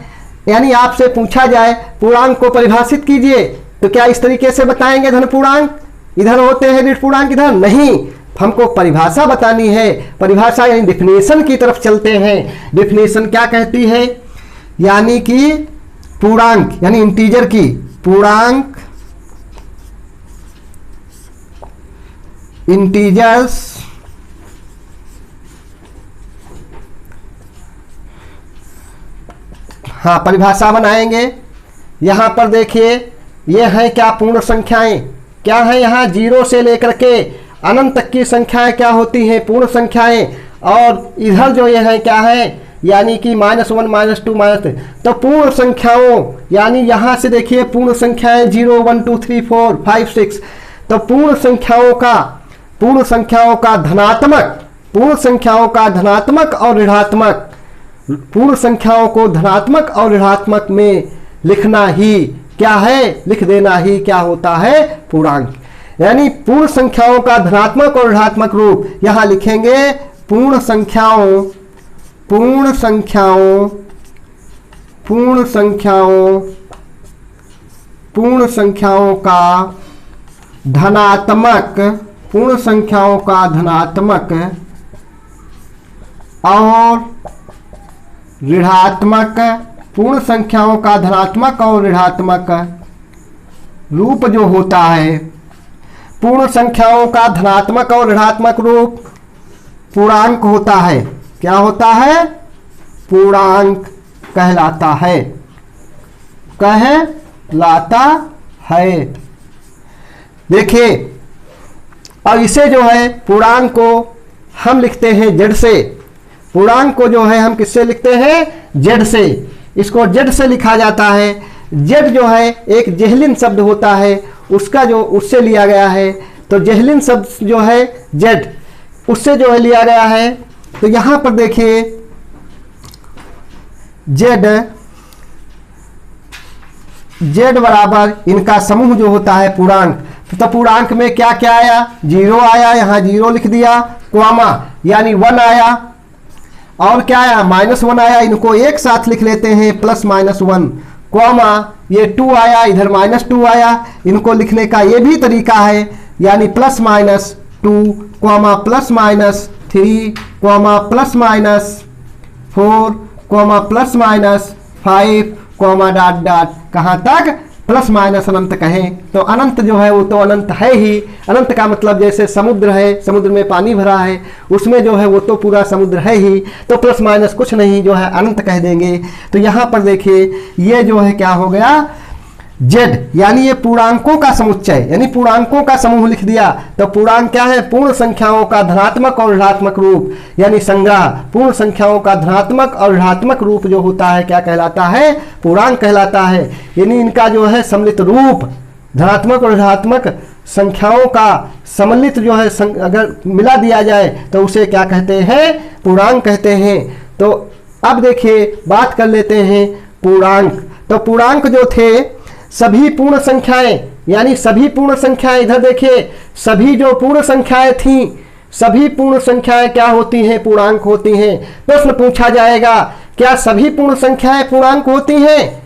A: यानी आपसे पूछा जाए पूर्णांक को परिभाषित कीजिए, तो क्या इस तरीके से बताएंगे, धन पूर्णांक इधर होते हैं, ऋण पूर्णांक इधर नहीं, हमको परिभाषा बतानी है। परिभाषा यानी डिफिनेशन की तरफ चलते हैं। डिफिनेशन क्या कहती है, यानी कि पूर्णांक यानी इंटीजर की, पूर्णांक इंटीजर्स हाँ परिभाषा बनाएंगे। यहां पर देखिए ये है क्या, पूर्ण संख्याएं क्या है, यहाँ 0 से लेकर के अनंत तक की संख्याएं क्या होती हैं, पूर्ण संख्याएं। और इधर जो ये है क्या है, यानी कि -1 -2 -3, तो पूर्ण संख्याओं यानी यहाँ से देखिए पूर्ण संख्याएं 0 1 2 3 4 5 6। तो पूर्ण संख्याओं का धनात्मक, पूर्ण संख्याओं का धनात्मक और ऋणात्मक, पूर्ण संख्याओं को धनात्मक और ऋणात्मक में लिखना ही क्या है, लिख देना ही क्या होता है, पूर्णांक। यानी पूर्ण संख्याओं का धनात्मक और ऋणात्मक रूप यहां लिखेंगे। पूर्ण संख्याओं का धनात्मक, पूर्ण संख्याओं का धनात्मक और ऋणात्मक, पूर्ण संख्याओं का धनात्मक और ऋणात्मक रूप जो होता है, पूर्ण संख्याओं का धनात्मक और ऋणात्मक रूप पूर्णांक होता है। क्या होता है, पूर्णांक कहलाता है, देखिए। और इसे जो है पूर्णांक को हम लिखते हैं जेड से। पूर्णांक को जो है हम किससे लिखते हैं, जेड से। इसको जेड से लिखा जाता है। जेड जो है एक जेहलिन शब्द होता है, उसका जो उससे लिया गया है। तो जेहलिन शब्द जो है जेड, उससे जो है लिया गया है। तो यहां पर देखिए जेड बराबर इनका समूह जो होता है पूर्णांक। तो पूर्णांक में क्या क्या आया, 0 आया, यहाँ 0 लिख दिया, क्वामा यानी 1 आया, और क्या आया, -1 आया। इनको एक साथ लिख लेते हैं, +-1 कॉमा ये 2 आया, इधर -2 आया, इनको लिखने का ये भी तरीका है, यानी +-2 comma +-3 comma +-4 comma +-5 comma dot dot, कहाँ तक? प्लस माइनस अनंत कहें तो अनंत जो है वो तो अनंत है ही। अनंत का मतलब जैसे समुद्र है, समुद्र में पानी भरा है, उसमें जो है वो तो पूरा समुद्र है ही, तो प्लस माइनस कुछ नहीं, जो है अनंत कह देंगे। तो यहाँ पर देखिए ये जो है क्या हो गया? जेड, यानी ये पूर्णांकों का समुच्चय, यानी पूर्णांकों का समूह लिख दिया। तो पूर्णांक क्या है? पूर्ण संख्याओं का धनात्मक और ऋणात्मक रूप, यानी संग्रह। पूर्ण संख्याओं का धनात्मक और ऋणात्मक रूप जो होता है क्या कहलाता है? पूर्णांक कहलाता है। यानी इनका जो है सम्मिलित रूप, धनात्मक और ऋणात्मक संख्याओं का सम्मिलित जो है अगर मिला दिया जाए तो उसे क्या कहते हैं? पूर्णांक कहते हैं। तो अब देखिए बात कर लेते हैं पूर्णांक। तो पूर्णांक जो थे सभी पूर्ण संख्याएं, यानी सभी पूर्ण संख्याएं, इधर देखिए सभी जो पूर्ण संख्याएं थीं, सभी पूर्ण संख्याएं क्या होती हैं? पूर्णांक होती हैं। प्रश्न पूछा जाएगा क्या सभी पूर्ण संख्याएं पूर्णांक होती हैं?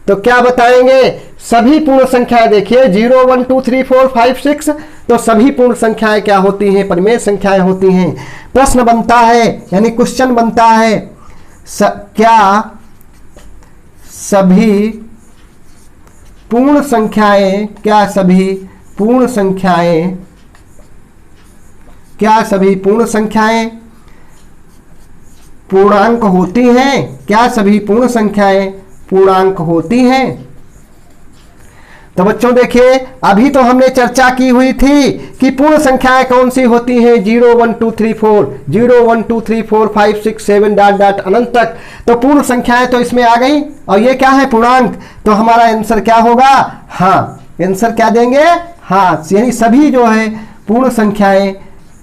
A: तो क्या बताएंगे? सभी पूर्ण संख्याएं देखिए 0 1 2 3 4 5 6, तो सभी पूर्ण संख्याएं क्या होती हैं? परिमेय संख्याएं होती हैं। प्रश्न बनता है, यानी क्वेश्चन बनता है, क्या सभी पूर्ण संख्याएं, क्या सभी पूर्ण संख्याएं, क्या सभी पूर्ण संख्याएं पूर्णांक होती हैं? क्या सभी पूर्ण संख्याएं पूर्णांक होती हैं? तो बच्चों देखिए अभी तो हमने चर्चा की हुई थी कि पूर्ण संख्याएं कौन सी होती हैं? 0 1 2 3 4, 0 1 2 3 4 5 6 7 डॉट डॉट अनंत तक। तो पूर्ण संख्याएं तो इसमें आ गई, और ये क्या है? पूर्णांक। तो हमारा आंसर क्या होगा? हाँ, आंसर क्या देंगे? हाँ, यानी सभी जो है पूर्ण संख्याएं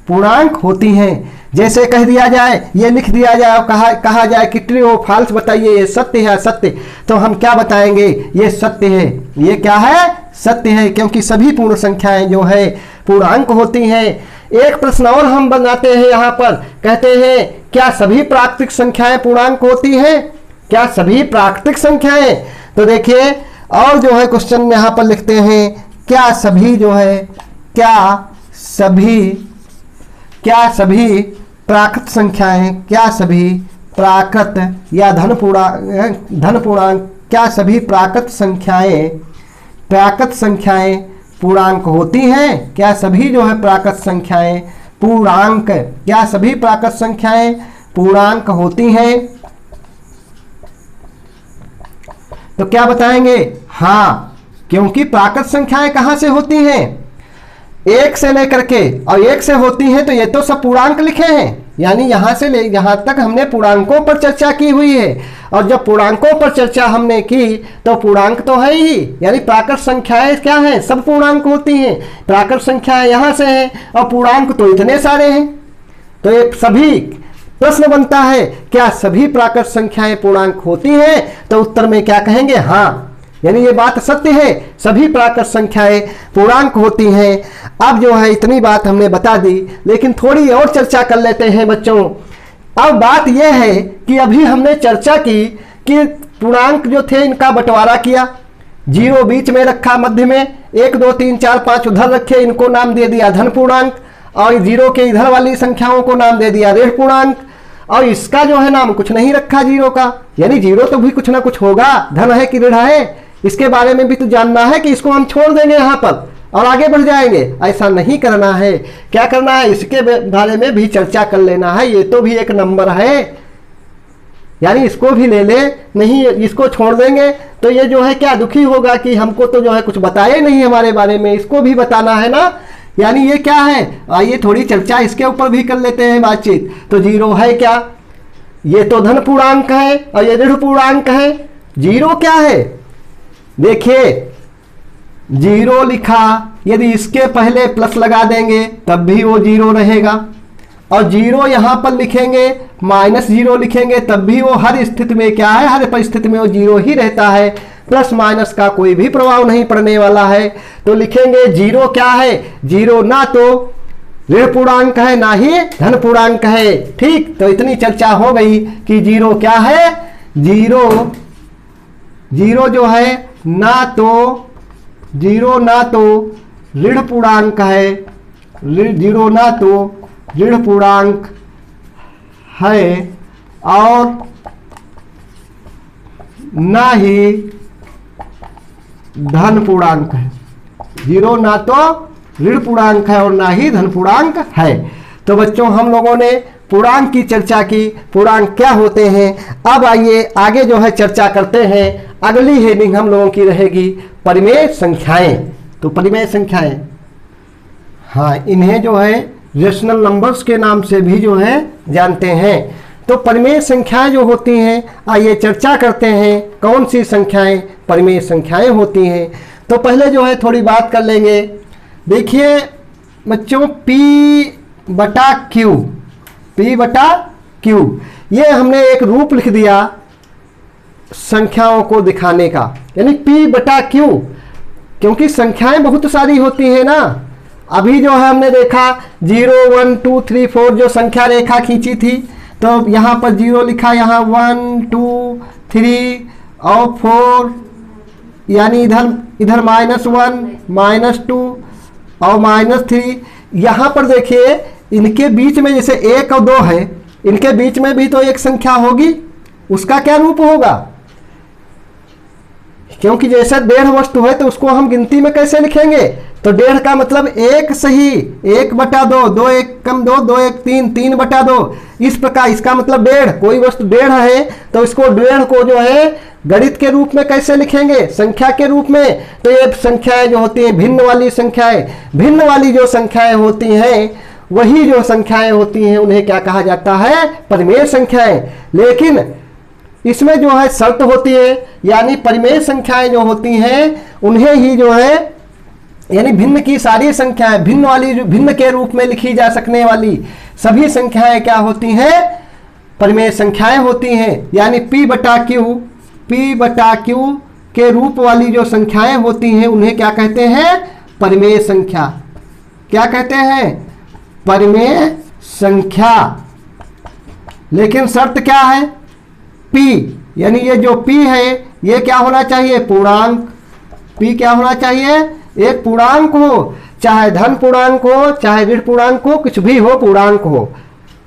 A: पूर्णांक होती हैं। जैसे कह दिया जाए, ये लिख दिया जाए, कहा जाए कि ट्रू और फॉल्स बताइए, ये सत्य है असत्य, तो हम क्या बताएंगे? ये सत्य है। ये क्या है? सत्य है, क्योंकि सभी पूर्ण संख्याएं जो है पूर्णांक होती हैं। एक प्रश्न और हम बनाते हैं यहाँ पर, कहते हैं क्या सभी प्राकृतिक संख्याएं पूर्णांक होती हैं? क्या सभी प्राकृतिक संख्याएं? तो देखिए और जो है क्वेश्चन यहाँ पर लिखते हैं, क्या सभी जो है, क्या सभी प्राकृत संख्याएं, क्या सभी प्राकृत या धन पूर्णांक, क्या सभी प्राकृत संख्याएं पूर्णांक होती हैं? क्या सभी जो है प्राकृत संख्याएं पूर्णांक, क्या सभी प्राकृत संख्याएं पूर्णांक होती हैं? तो क्या बताएंगे? हाँ, क्योंकि प्राकृत संख्याएं कहां से होती हैं? 1 से लेकर के, और 1 से होती हैं, तो ये तो सब पूर्णांक लिखे हैं, यानी यहां से ले यहां तक हमने पूर्णांकों पर चर्चा की हुई है। और जब पूर्णांकों पर चर्चा हमने की तो पूर्णांक तो है ही, यानी प्राकृत संख्याएं क्या हैं? सब पूर्णांक होती हैं। प्राकृत संख्याएं यहां से हैं और पूर्णांक तो इतने सारे हैं। तो ये सभी प्रश्न बनता है, क्या सभी प्राकृत संख्याएं पूर्णांक होती हैं? तो उत्तर में क्या कहेंगे? हाँ, यानी ये बात सत्य है, सभी प्राकृत संख्याएं पूर्णांक होती हैं। अब जो है इतनी बात हमने बता दी, लेकिन थोड़ी और चर्चा कर लेते हैं बच्चों। अब बात यह है कि अभी हमने चर्चा की कि पूर्णांक जो थे इनका बंटवारा किया, 0 बीच में रखा, मध्य में 1 2 3 4 5 उधर रखे, इनको नाम दे दिया धन पूर्णांक, और 0 के इधर वाली संख्याओं को नाम दे दिया ऋण पूर्णांक, और इसका जो है नाम कुछ नहीं रखा 0 का, यानी 0 तो भी कुछ ना कुछ होगा, धन है कि ऋण है, इसके बारे में भी तो जानना है कि इसको हम छोड़ देंगे यहाँ पर और आगे बढ़ जाएंगे। ऐसा नहीं करना है। क्या करना है? इसके बारे में भी चर्चा कर लेना है। ये तो भी एक नंबर है, यानी इसको भी ले ले, नहीं इसको छोड़ देंगे तो ये जो है क्या दुखी होगा कि हमको तो जो है कुछ बताया नहीं हमारे बारे में, इसको भी बताना है ना। यानी ये क्या है? आइए थोड़ी चर्चा इसके ऊपर भी कर लेते हैं बातचीत। तो 0 है क्या? ये तो धन पूर्णांक है और ये ऋण पूर्णांक है। 0 क्या है? देखिए 0 लिखा, यदि इसके पहले प्लस लगा देंगे तब भी वो 0 रहेगा, और 0 यहां पर लिखेंगे, -0 लिखेंगे तब भी वो हर स्थिति में क्या है? हर परिस्थिति में वो 0 ही रहता है, प्लस माइनस का कोई भी प्रभाव नहीं पड़ने वाला है। तो लिखेंगे 0 क्या है? 0 ना तो ऋण पूर्णांक है ना ही धन पूर्णांक है। ठीक, तो इतनी चर्चा हो गई कि 0 क्या है? जीरो जो है ना तो जीरो ना तो ऋण पूर्णांक है, जीरो ना तो ऋण पूर्णांक है और ना ही धन पूर्णांक है। जीरो ना तो ऋण पूर्णांक है और ना ही धन पूर्णांक है। तो बच्चों हम लोगों ने पूर्णांक की चर्चा की, पूर्णांक क्या होते हैं। अब आइए आगे जो है चर्चा करते हैं। अगली हेडिंग हम लोगों की रहेगी परिमेय संख्याएं। तो परिमेय संख्याएं, हाँ, इन्हें जो है रेशनल नंबर्स के नाम से भी जो है जानते हैं। तो परिमेय संख्याएं जो होती हैं, आइए चर्चा करते हैं कौन सी संख्याएं परिमेय संख्याएं होती हैं। तो पहले जो है थोड़ी बात कर लेंगे। देखिए बच्चों, P बटा Q, P बटा Q, ये हमने एक रूप लिख दिया संख्याओं को दिखाने का, यानी P बटा Q, क्योंकि संख्याएं बहुत सारी होती हैं ना। अभी जो है हमने देखा 0 1 2 3 4 जो संख्या रेखा खींची थी, तो यहाँ पर 0 लिखा, यहाँ 1 2 3 और 4, यानी इधर -1 -2 और -3। यहाँ पर देखिए इनके बीच में जैसे 1 और 2 है, इनके बीच में भी तो एक संख्या होगी, उसका क्या रूप होगा? क्योंकि जैसे 1.5 वस्तु है तो उसको हम गिनती में कैसे लिखेंगे? तो 1.5 का मतलब 1 सही, 1 बटा 2, 2 1 कम 2, 2 1 3, 3 बटा 2, इस प्रकार इसका मतलब 1.5। कोई वस्तु 1.5 है तो इसको 1.5 को जो है गणित के रूप में कैसे लिखेंगे? संख्या के रूप में। तो ये संख्याएं जो होती हैं भिन्न वाली संख्याएं, भिन्न वाली जो संख्याएं होती हैं, वही जो संख्याएं होती हैं उन्हें क्या कहा जाता है? परिमेय संख्याएं। लेकिन इसमें जो है शर्त होती है, यानी परिमेय संख्याएं जो होती हैं उन्हें ही जो है, यानी भिन्न की सारी संख्याएं, भिन्न वाली भिन्न के रूप में लिखी जा सकने वाली सभी संख्याएं क्या होती हैं? परिमेय संख्याएं होती हैं। यानी P बटा Q के रूप वाली जो संख्याएं होती हैं उन्हें क्या कहते हैं? परिमेय संख्या। क्या कहते हैं? परिमेय संख्या। लेकिन शर्त क्या है? P, यानी ये जो P है ये क्या होना चाहिए? पूर्णांक। P क्या होना चाहिए? एक पूर्णांक हो, चाहे धन पूर्णांक हो, चाहे ऋण पूर्णांक हो, कुछ भी हो, पूर्णांक हो।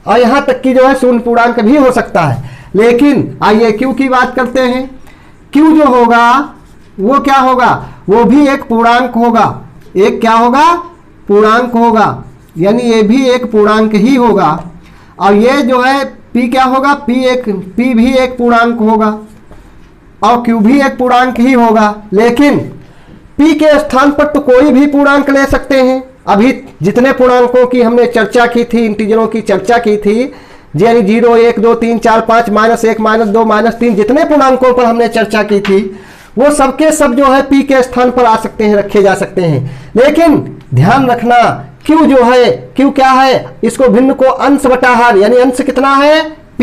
A: और यहाँ तक कि जो है शून्य पूर्णांक भी हो सकता है। लेकिन आइए Q की बात करते हैं। Q जो होगा वो क्या होगा? वो भी एक पूर्णांक होगा। एक क्या होगा? पूर्णांक होगा, यानी ये भी एक पूर्णांक ही होगा। और ये जो है P क्या होगा? P भी एक पूर्णांक होगा और Q भी एक पूर्णांक ही होगा। लेकिन P के स्थान पर तो कोई भी पूर्णांक ले सकते हैं। अभी जितने पूर्णांकों की हमने चर्चा की थी, इंटीजरों की चर्चा की थी, यानी 0 1 2 3 4 5 -1 -2 -3, जितने पूर्णांकों पर हमने चर्चा की थी वो सबके सब जो है P के स्थान पर आ सकते हैं, रखे जा सकते हैं। लेकिन ध्यान रखना Q जो है, Q क्या है? इसको भिन्न को अंश बटा हर, यानी अंश कितना है? P।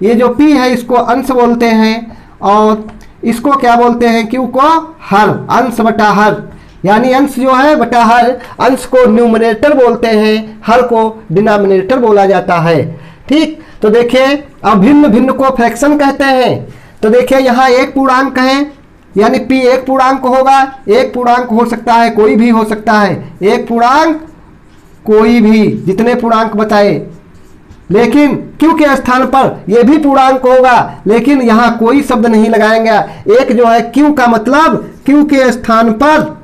A: ये जो P है इसको अंश बोलते हैं और इसको क्या बोलते हैं? Q को हर, अंश बटा हर, यानी अंश जो है बटा हर। अंश को न्यूमरेटर बोलते हैं, हर को डिनोमिनेटर बोला जाता है। ठीक, तो देखिए अब भिन्न भिन्न को फ्रैक्शन कहते हैं। तो देखिए यहाँ एक पूर्णांक है, यानी P एक पूर्णांक होगा। एक पूर्णांक हो सकता है, कोई भी हो सकता है, एक पूर्णांक कोई भी, जितने पूर्णांक बताए। लेकिन Q के स्थान पर यह भी पूर्णांक होगा, लेकिन यहाँ कोई शब्द नहीं लगाएंगे। एक जो है Q का मतलब Q के स्थान पर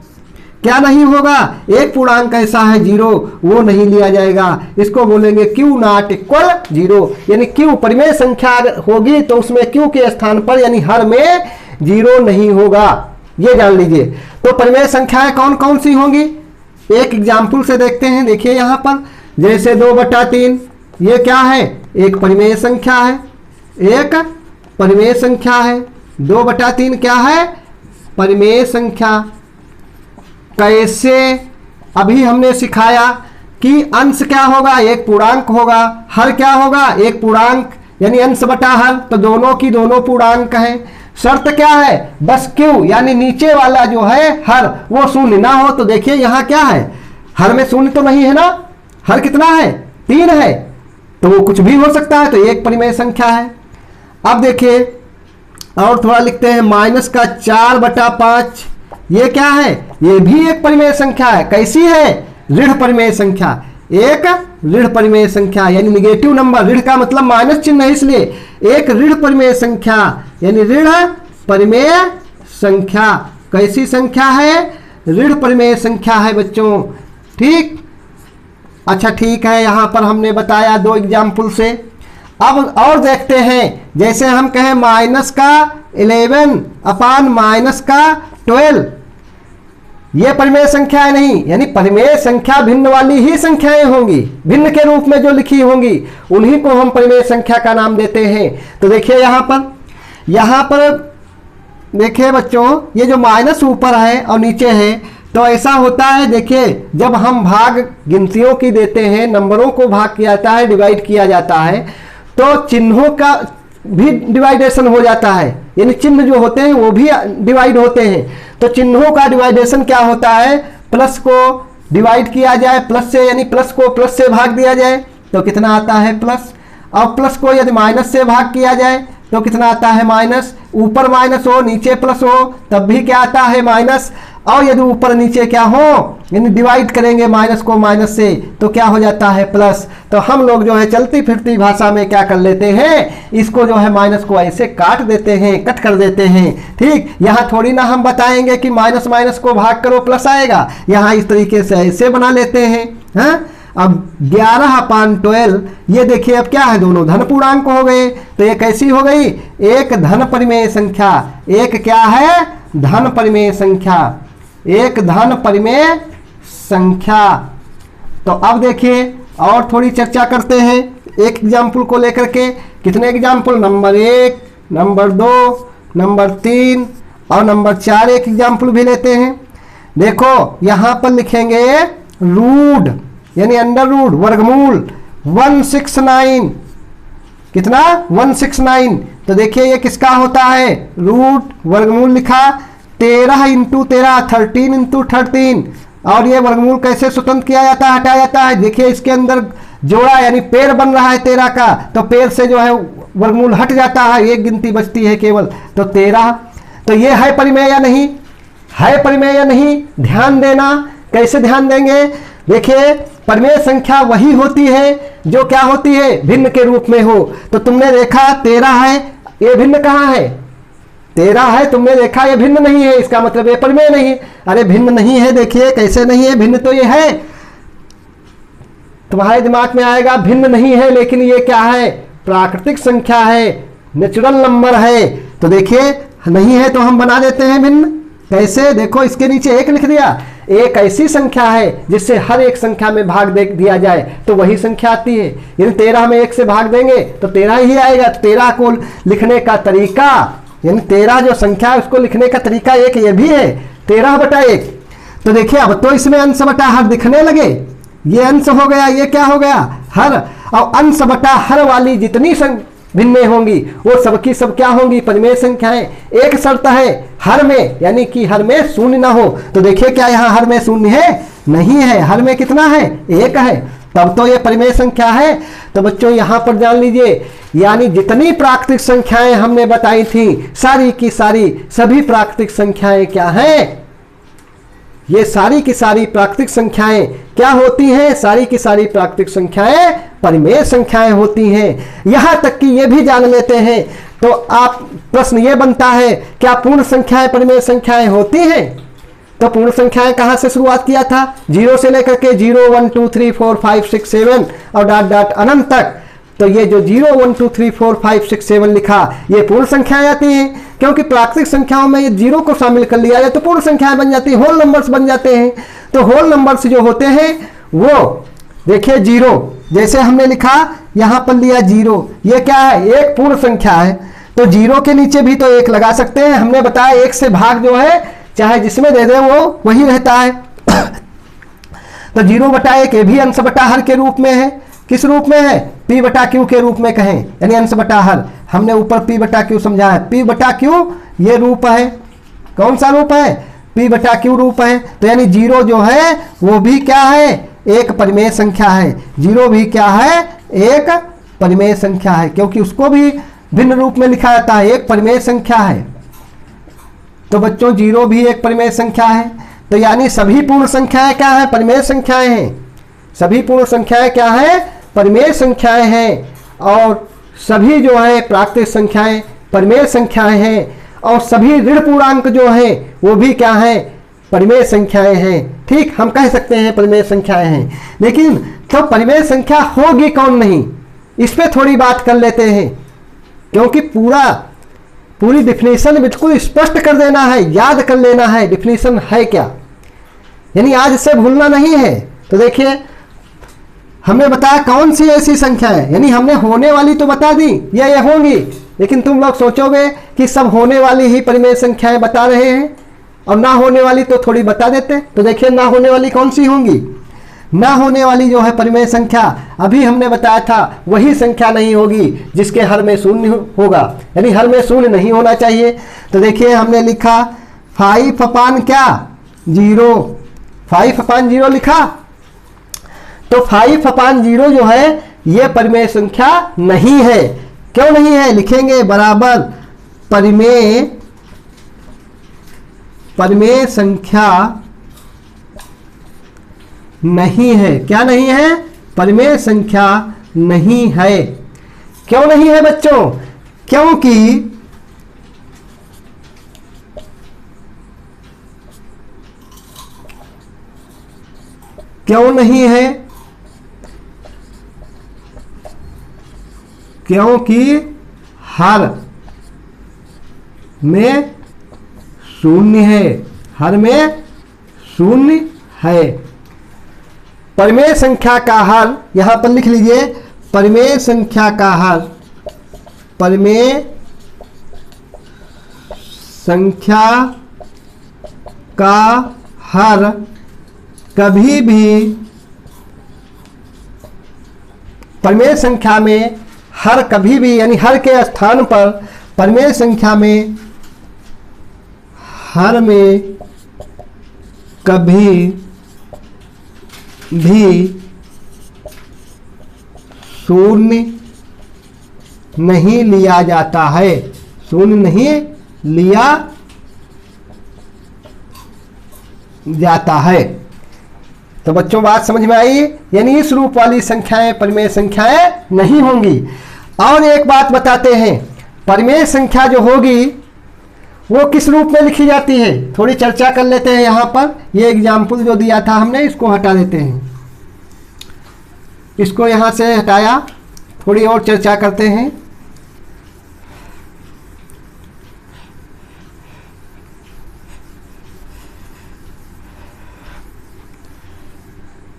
A: क्या नहीं होगा? एक पूर्णांक ऐसा है 0, वो नहीं लिया जाएगा। इसको बोलेंगे Q नॉट इक्वल 0, यानी Q परिमेय संख्या होगी तो उसमें Q के स्थान पर यानी हर में 0 नहीं होगा, ये जान लीजिए। तो परिमेय संख्याएं कौन कौन सी होंगी? एक एग्जाम्पल से देखते हैं। देखिए यहाँ पर जैसे 2/3, ये क्या है? एक परिमेय संख्या है, एक परिमेय संख्या है। 2/3 क्या है? परिमेय संख्या। कैसे? अभी हमने सिखाया कि अंश क्या होगा? एक पूर्णांक होगा। हर क्या होगा? एक पूर्णांक, यानी अंश बटा हर, तो दोनों की दोनों पूर्णांक हैं। शर्त क्या है? बस Q यानी नीचे वाला जो है हर वो शून्य ना हो। तो देखिए यहाँ क्या है? हर में शून्य तो नहीं है ना। हर कितना है? 3 है, तो वो कुछ भी हो सकता है, तो एक परिमेय संख्या है। अब देखिए और थोड़ा लिखते हैं -4/5। ये क्या है? ये भी एक परिमेय संख्या है। कैसी है? ऋण परिमेय संख्या। एक ऋण परिमेय संख्या यानी निगेटिव नंबर। ऋण का मतलब माइनस चिन्ह है, इसलिए एक ऋण परिमेय संख्या यानी ऋण परिमेय संख्या। कैसी संख्या है? ऋण परिमेय संख्या है बच्चों। ठीक, अच्छा ठीक है, यहां पर हमने बताया 2 एग्जाम्पल से। अब और देखते हैं, जैसे हम कहें -11 अपान -12, ये परिमेय संख्या है नहीं, यानी परिमेय संख्या भिन्न वाली ही संख्याएं होंगी, भिन्न के रूप में जो लिखी होंगी उन्हीं को हम परिमेय संख्या का नाम देते हैं। तो देखिए यहाँ पर देखिए बच्चों, ये जो माइनस ऊपर है और नीचे है, तो ऐसा होता है। देखिए जब हम भाग गिनतियों की देते हैं, नंबरों को भाग किया जाता है, डिवाइड किया जाता है, तो चिन्हों का भी डिवाइडेशन हो जाता है, यानी चिन्ह जो होते हैं वो भी डिवाइड होते हैं। तो चिन्हों का डिवाइडेशन क्या होता है? प्लस को डिवाइड किया जाए प्लस से, यानी प्लस को प्लस से भाग दिया जाए तो कितना आता है? प्लस। और प्लस को यदि माइनस से भाग किया जाए तो कितना आता है? माइनस। ऊपर माइनस हो नीचे प्लस हो तब भी क्या आता है? माइनस। और यदि ऊपर नीचे क्या हो, यानी डिवाइड करेंगे माइनस को माइनस से तो क्या हो जाता है? प्लस। तो हम लोग जो है चलती फिरती भाषा में क्या कर लेते हैं, इसको जो है माइनस को ऐसे काट देते हैं, कट कर देते हैं। ठीक, यहाँ थोड़ी ना हम बताएंगे कि माइनस माइनस को भाग करो प्लस आएगा, यहाँ इस तरीके से ऐसे बना लेते हैं। हाँ, अब 11/12 ये देखिए अब क्या है? दोनों धन पूर्णांक हो गए, तो ये कैसी हो गई? एक धन परिमेय संख्या। एक क्या है? धन परिमेय संख्या। एक धन परिमेय संख्या। तो अब देखिए और थोड़ी चर्चा करते हैं एक एग्जाम्पल को लेकर के। कितने एग्जाम्पल? नंबर 1, नंबर 2, नंबर 3 और नंबर 4 एक एग्जाम्पल भी लेते हैं। देखो यहाँ पर लिखेंगे रूट यानी अंडर रूट, वर्गमूल 169। कितना? 169। तो देखिए ये किसका होता है? रूट वर्गमूल लिखा 13 × 13, 13 × 13। और ये वर्गमूल कैसे स्वतंत्र किया जाता है, हटाया जाता है? देखिए इसके अंदर जोड़ा यानी पेड़ बन रहा है 13 का, तो पेड़ से जो है वर्गमूल हट जाता है, एक गिनती बचती है केवल, तो 13। तो ये है परिमेय या नहीं? है परिमेय या नहीं? ध्यान देना। कैसे ध्यान देंगे? देखिए परिमेय संख्या वही होती है जो क्या होती है? भिन्न के रूप में हो। तो तुमने देखा 13 है, ये भिन्न कहाँ है? 13 है, तुमने देखा ये भिन्न नहीं है, इसका मतलब ये परिमेय नहीं। अरे भिन्न नहीं है, देखिए कैसे नहीं है? भिन्न तो ये है। तुम्हारे दिमाग में आएगा भिन्न नहीं है, लेकिन ये क्या है? प्राकृतिक संख्या है, नेचुरल नंबर है। तो देखिए नहीं है तो हम बना देते हैं भिन्न। कैसे? देखो इसके नीचे 1 लिख दिया। एक ऐसी संख्या है जिससे हर एक संख्या में भाग दे दिया जाए तो वही संख्या आती है। यानी 13 में 1 से भाग देंगे तो 13 ही आएगा। 13 को लिखने का तरीका, यानी 13 जो संख्या है उसको लिखने का तरीका एक ये भी है, 13/1। तो देखिए अब तो इसमें अंश बटा हर दिखने लगे। ये अंश हो गया, ये क्या हो गया? हर। और अंश बटा हर वाली जितनी भिन्न होंगी वो सबकी सब क्या होंगी? परिमेय संख्याएं। एक शर्त है हर में, यानी कि हर में शून्य ना हो। तो देखिए क्या यहाँ हर में शून्य है? नहीं है। हर में कितना है? 1 है, तब तो ये परिमेय संख्या है। तो बच्चों यहाँ पर जान लीजिए, यानी जितनी प्राकृतिक संख्याएं हमने बताई थी सारी की सारी सभी प्राकृतिक संख्याएं क्या हैं? ये सारी की सारी प्राकृतिक संख्याएं क्या होती हैं? सारी की सारी प्राकृतिक संख्याएं परिमेय संख्याएं होती हैं। यहां तक कि ये भी जान लेते हैं तो आप प्रश्न ये बनता है क्या पूर्ण संख्याएं परिमेय संख्याएं होती हैं? तो पूर्ण संख्याएं कहां से शुरुआत किया था? 0 से लेकर के 0 1 2 3 4 5 6 7 और डॉट डॉट अनंत तक। तो ये जो 0 1 2 3 4 5 6 7 लिखा ये पूर्ण संख्याएं आती हैं, क्योंकि प्राकृतिक संख्याओं में ये 0 को शामिल कर लिया जाए तो पूर्ण संख्याएं बन जाती हैं, होल नंबर्स बन जाते हैं। तो होल नंबर्स जो होते हैं वो देखिए 0, जैसे हमने लिखा यहां पर लिया 0, ये क्या है? एक पूर्ण संख्या है। तो 0 के नीचे भी तो 1 लगा सकते हैं। हमने बताया 1 से भाग जो है चाहे जिसमें दे दे वो वही रहता है। तो 0/1 ये भी अंश बटा हर के रूप में है। किस रूप में है? P/Q के रूप में कहें, यानी अंश बटा हर। हमने ऊपर P/Q समझा है। P/Q ये रूप है। कौन सा रूप है? P/Q रूप है। तो यानी 0 जो है वो भी क्या है? एक परिमेय संख्या है। 0 भी क्या है? एक परिमेय संख्या है, क्योंकि उसको भी भिन्न रूप में लिखा जाता है, एक परिमेय संख्या है। तो बच्चों 0 भी एक परिमेय संख्या है। तो यानी सभी पूर्ण संख्याएं क्या है? परिमेय संख्याएं हैं। सभी पूर्ण संख्याएं क्या है? परिमेय संख्याएं हैं। और सभी जो है प्राकृतिक संख्याएं परिमेय संख्याएं हैं। और सभी ऋण पूर्णांक जो है वो भी क्या है? परिमेय संख्याएं हैं। ठीक, हम कह सकते हैं परिमेय संख्याएं हैं। लेकिन तो परिमेय संख्या होगी कौन नहीं, इस पे थोड़ी बात कर लेते हैं, क्योंकि पूरी डिफिनीशन बिल्कुल स्पष्ट कर देना है, याद कर लेना है डिफिनीशन है क्या, यानी आज से भूलना नहीं है। तो देखिए हमने बताया कौन सी ऐसी संख्या है, यानी हमने होने वाली तो बता दी ये होंगी, लेकिन तुम लोग सोचोगे कि सब होने वाली ही परिमेय संख्याएं बता रहे हैं और ना होने वाली तो थोड़ी बता देते। तो देखिए ना होने वाली कौन सी होंगी? ना होने वाली जो है परिमेय संख्या अभी हमने बताया था वही संख्या नहीं होगी जिसके हर में शून्य होगा, यानी हर में शून्य नहीं होना चाहिए। तो देखिए हमने लिखा 5 अपान क्या? 0, 5 अपान 0 लिखा। तो 5 अपान 0 जो है ये परिमेय संख्या नहीं है। क्यों नहीं है? लिखेंगे बराबर परिमेय संख्या नहीं है। क्या नहीं है? परिमेय संख्या नहीं है। क्यों नहीं है बच्चों? क्यों नहीं है? क्योंकि हर में शून्य है। हर में शून्य है। परिमेय संख्या का हर यहां पर लिख लीजिए, परिमेय संख्या का हर, परिमेय संख्या का हर कभी भी, परिमेय संख्या में हर कभी भी, यानी हर के स्थान पर परिमेय संख्या में हर में कभी भी शून्य नहीं लिया जाता है। शून्य नहीं लिया जाता है। तो बच्चों बात समझ में आई? यानी इस रूप वाली संख्याएं परिमेय संख्याएं नहीं होंगी। और एक बात बताते हैं, परिमेय संख्या जो होगी वो किस रूप में लिखी जाती है, थोड़ी चर्चा कर लेते हैं। यहाँ पर ये एग्जाम्पल जो दिया था हमने इसको हटा देते हैं, इसको यहाँ से हटाया, थोड़ी और चर्चा करते हैं।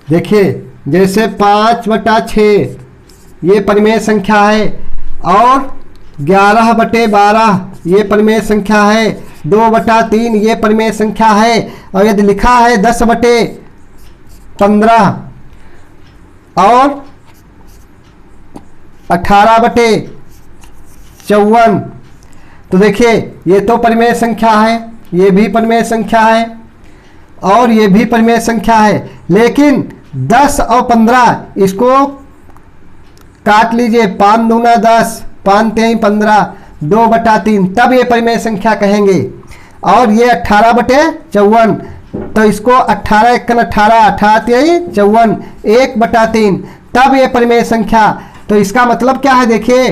A: देखिए जैसे 5/6 ये परिमेय संख्या है और 11/12 ये परिमेय संख्या है, 2/3 ये परिमेय संख्या है, और यदि लिखा है 10/15 और 18/54, तो देखिए ये तो परिमेय संख्या है, ये भी परिमेय संख्या है और ये भी परिमेय संख्या है। लेकिन 10 और 15 इसको काट लीजिए, 5 दूना 10, 5 3 15, 2/3, तब ये परिमेय संख्या कहेंगे। और ये 18/54, तो इसको 18 × 18, 18 54, 1/3, तब ये परिमेय संख्या। तो इसका मतलब क्या है? देखिए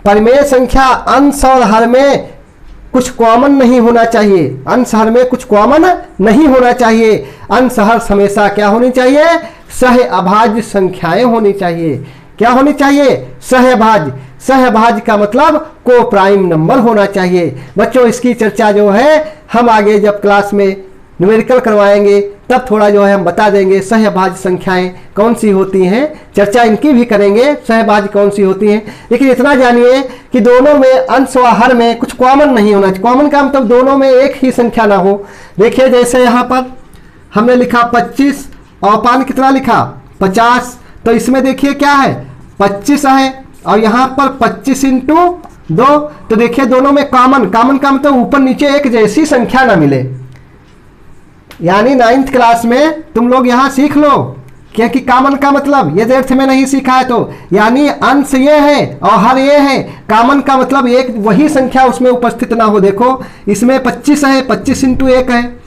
A: परिमेय संख्या अंश और हर में कुछ कॉमन नहीं होना चाहिए। अंश हर में कुछ कॉमन नहीं होना चाहिए। अंश हर हमेशा क्या होनी चाहिए? सहअभाज्य संख्याएं होनी चाहिए। क्या होनी चाहिए? सहअभाज्य। सहअभाज्य का मतलब को प्राइम नंबर होना चाहिए। बच्चों इसकी चर्चा जो है हम आगे जब क्लास में न्यूमेरिकल करवाएंगे तब थोड़ा जो है हम बता देंगे सहअभाज्य संख्याएं कौन सी होती हैं, चर्चा इनकी भी करेंगे, सहअभाज्य कौन सी होती हैं। लेकिन इतना जानिए कि दोनों में अंश व हर में कुछ कॉमन नहीं होना चाहिए। कॉमन का मतलब दोनों में एक ही संख्या ना हो। देखिए जैसे यहाँ पर हमने लिखा 25 और पान कितना लिखा? 50, तो इसमें देखिए क्या है? 25 है और यहाँ पर 25 × 2, तो देखिए दोनों में कॉमन का मतलब ऊपर नीचे एक जैसी संख्या ना मिले। यानी 9th क्लास में तुम लोग यहाँ सीख लो क्योंकि कॉमन का मतलब यदि अर्थ में नहीं सीखा है तो यानी अंश ये है और हर ये है। कॉमन का मतलब एक वही संख्या उसमें उपस्थित ना हो। देखो इसमें 25 है, 25 इंटू 1 है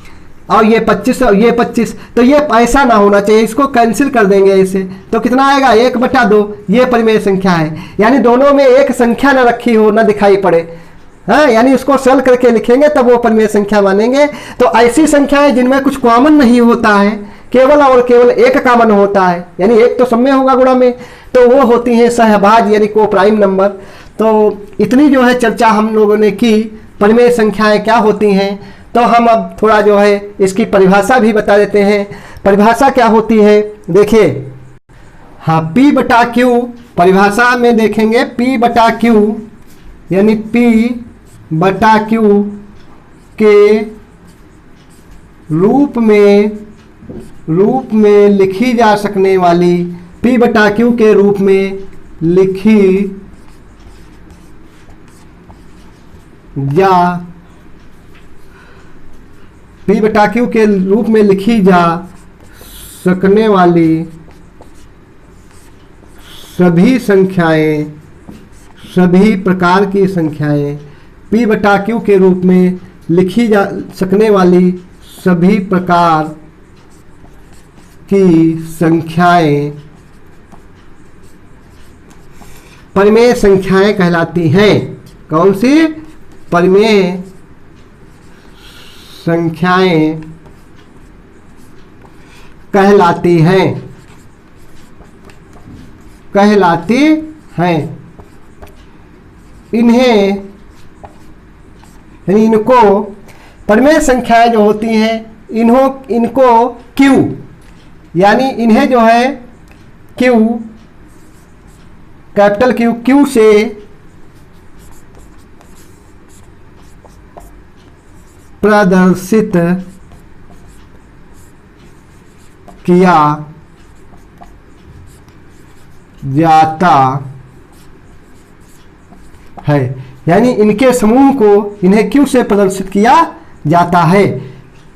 A: और ये 25 और ये 25, तो ये ऐसा ना होना चाहिए, इसको कैंसिल कर देंगे इसे, तो कितना आएगा 1/2। ये परिमेय संख्या है, यानी दोनों में एक संख्या ना रखी हो, ना दिखाई पड़े। हाँ, यानी उसको सरल करके लिखेंगे तब वो परिमेय संख्या मानेंगे। तो ऐसी संख्याएं जिनमें कुछ कॉमन नहीं होता है, केवल और केवल एक कॉमन होता है, यानी एक तो सब में होगा गुणा में, तो वो होती हैं सहभाज्य यानी को प्राइम नंबर। तो इतनी जो है चर्चा हम लोगों ने की परिमेय संख्याएं क्या होती हैं। तो हम अब थोड़ा जो है इसकी परिभाषा भी बता देते हैं। परिभाषा क्या होती है देखिए, हाँ, P/Q परिभाषा में देखेंगे P/Q यानी P/Q के रूप में लिखी जा सकने वाली, P/Q के रूप में लिखी जा P/Q के रूप में लिखी जा सकने वाली सभी संख्याएं, सभी प्रकार की संख्याएं, P/Q के रूप में लिखी जा सकने वाली सभी प्रकार की संख्याएं परिमेय संख्याएं कहलाती हैं। कौन सी? परिमेय संख्याएं कहलाती हैं, इन्हें यानी इनको परिमेय संख्याएं जो होती हैं इनको Q यानी इन्हें जो है Q, कैपिटल Q से प्रदर्शित किया जाता है, यानी इनके समूह को इन्हें Q से प्रदर्शित किया जाता है।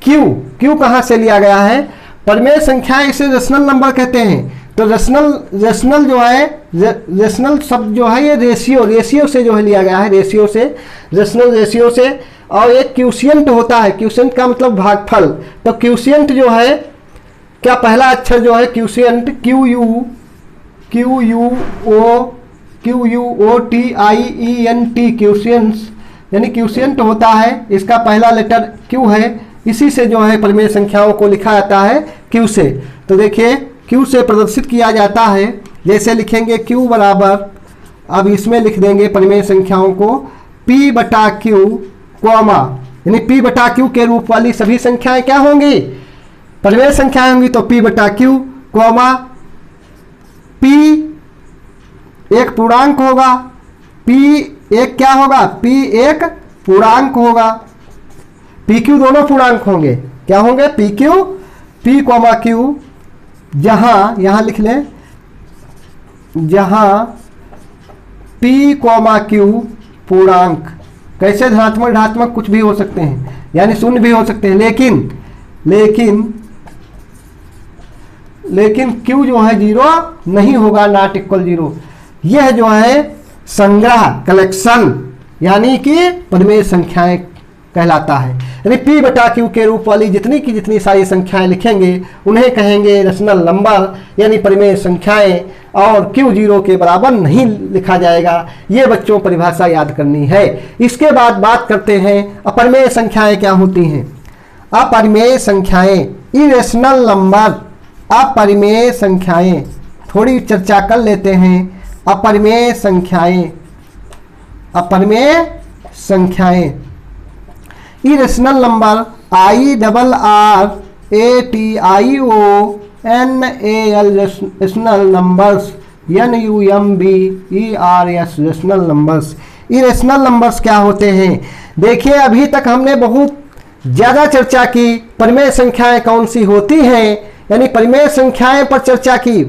A: Q कहाँ से लिया गया है? परिमेय संख्याएं इसे रेशनल नंबर कहते हैं। तो रेशनल जो है, रेशनल शब्द जो है ये रेशियो से जो है लिया गया है, रेशियो से, रेशनल रेशियो से। और एक क्यूशियंट होता है, क्यूशियंट का मतलब भागफल। तो क्यूशियंट जो है, क्या पहला अक्षर जो है क्यूशियंट QUOTIENT क्यूशियंट्स यानी क्यूशियंट होता है, इसका पहला लेटर Q है, इसी से जो है परिमेय संख्याओं को लिखा जाता है Q से। तो देखिए Q से प्रदर्शित किया जाता है, जैसे लिखेंगे Q बराबर, अब इसमें लिख देंगे परिमेय संख्याओं को P/Q कॉमा, यानी P/Q के रूप वाली सभी संख्याएं क्या होंगी? परिमेय संख्याएं होंगी। तो P/Q कॉमा P एक पूर्णांक होगा, P एक क्या होगा? P एक पूर्णांक होगा, PQ दोनों पूर्णांक होंगे। क्या होंगे? P/Q, जहां यहां लिख लें, जहां P/Q पूर्णांक, कैसे? धनात्मक ऋणात्मक कुछ भी हो सकते हैं, यानी शून्य भी हो सकते हैं, लेकिन Q जो है 0 नहीं होगा, नॉट इक्वल 0। यह जो है संग्रह, कलेक्शन यानी कि परिमेय संख्याएं कहलाता है। यानी P/Q के रूप वाली जितनी की जितनी सारी संख्याएं लिखेंगे उन्हें कहेंगे रेशनल नंबर यानी परिमेय संख्याएं, और Q 0 के बराबर नहीं लिखा जाएगा। ये बच्चों परिभाषा याद करनी है। इसके बाद बात करते हैं अपरिमेय संख्याएं क्या होती हैं। अपरिमेय संख्याएं, इरेशनल नंबर, अपरिमेय संख्याएं, थोड़ी चर्चा कर लेते हैं। अपरिमेय संख्याएं, irrational number IRRATIONAL rational numbers, NUMBERS rational numbers. Irrational numbers क्या होते हैं? देखिए अभी तक हमने बहुत ज़्यादा चर्चा की परिमेय संख्याएं कौन सी होती हैं, यानी परिमेय संख्याएं पर चर्चा की,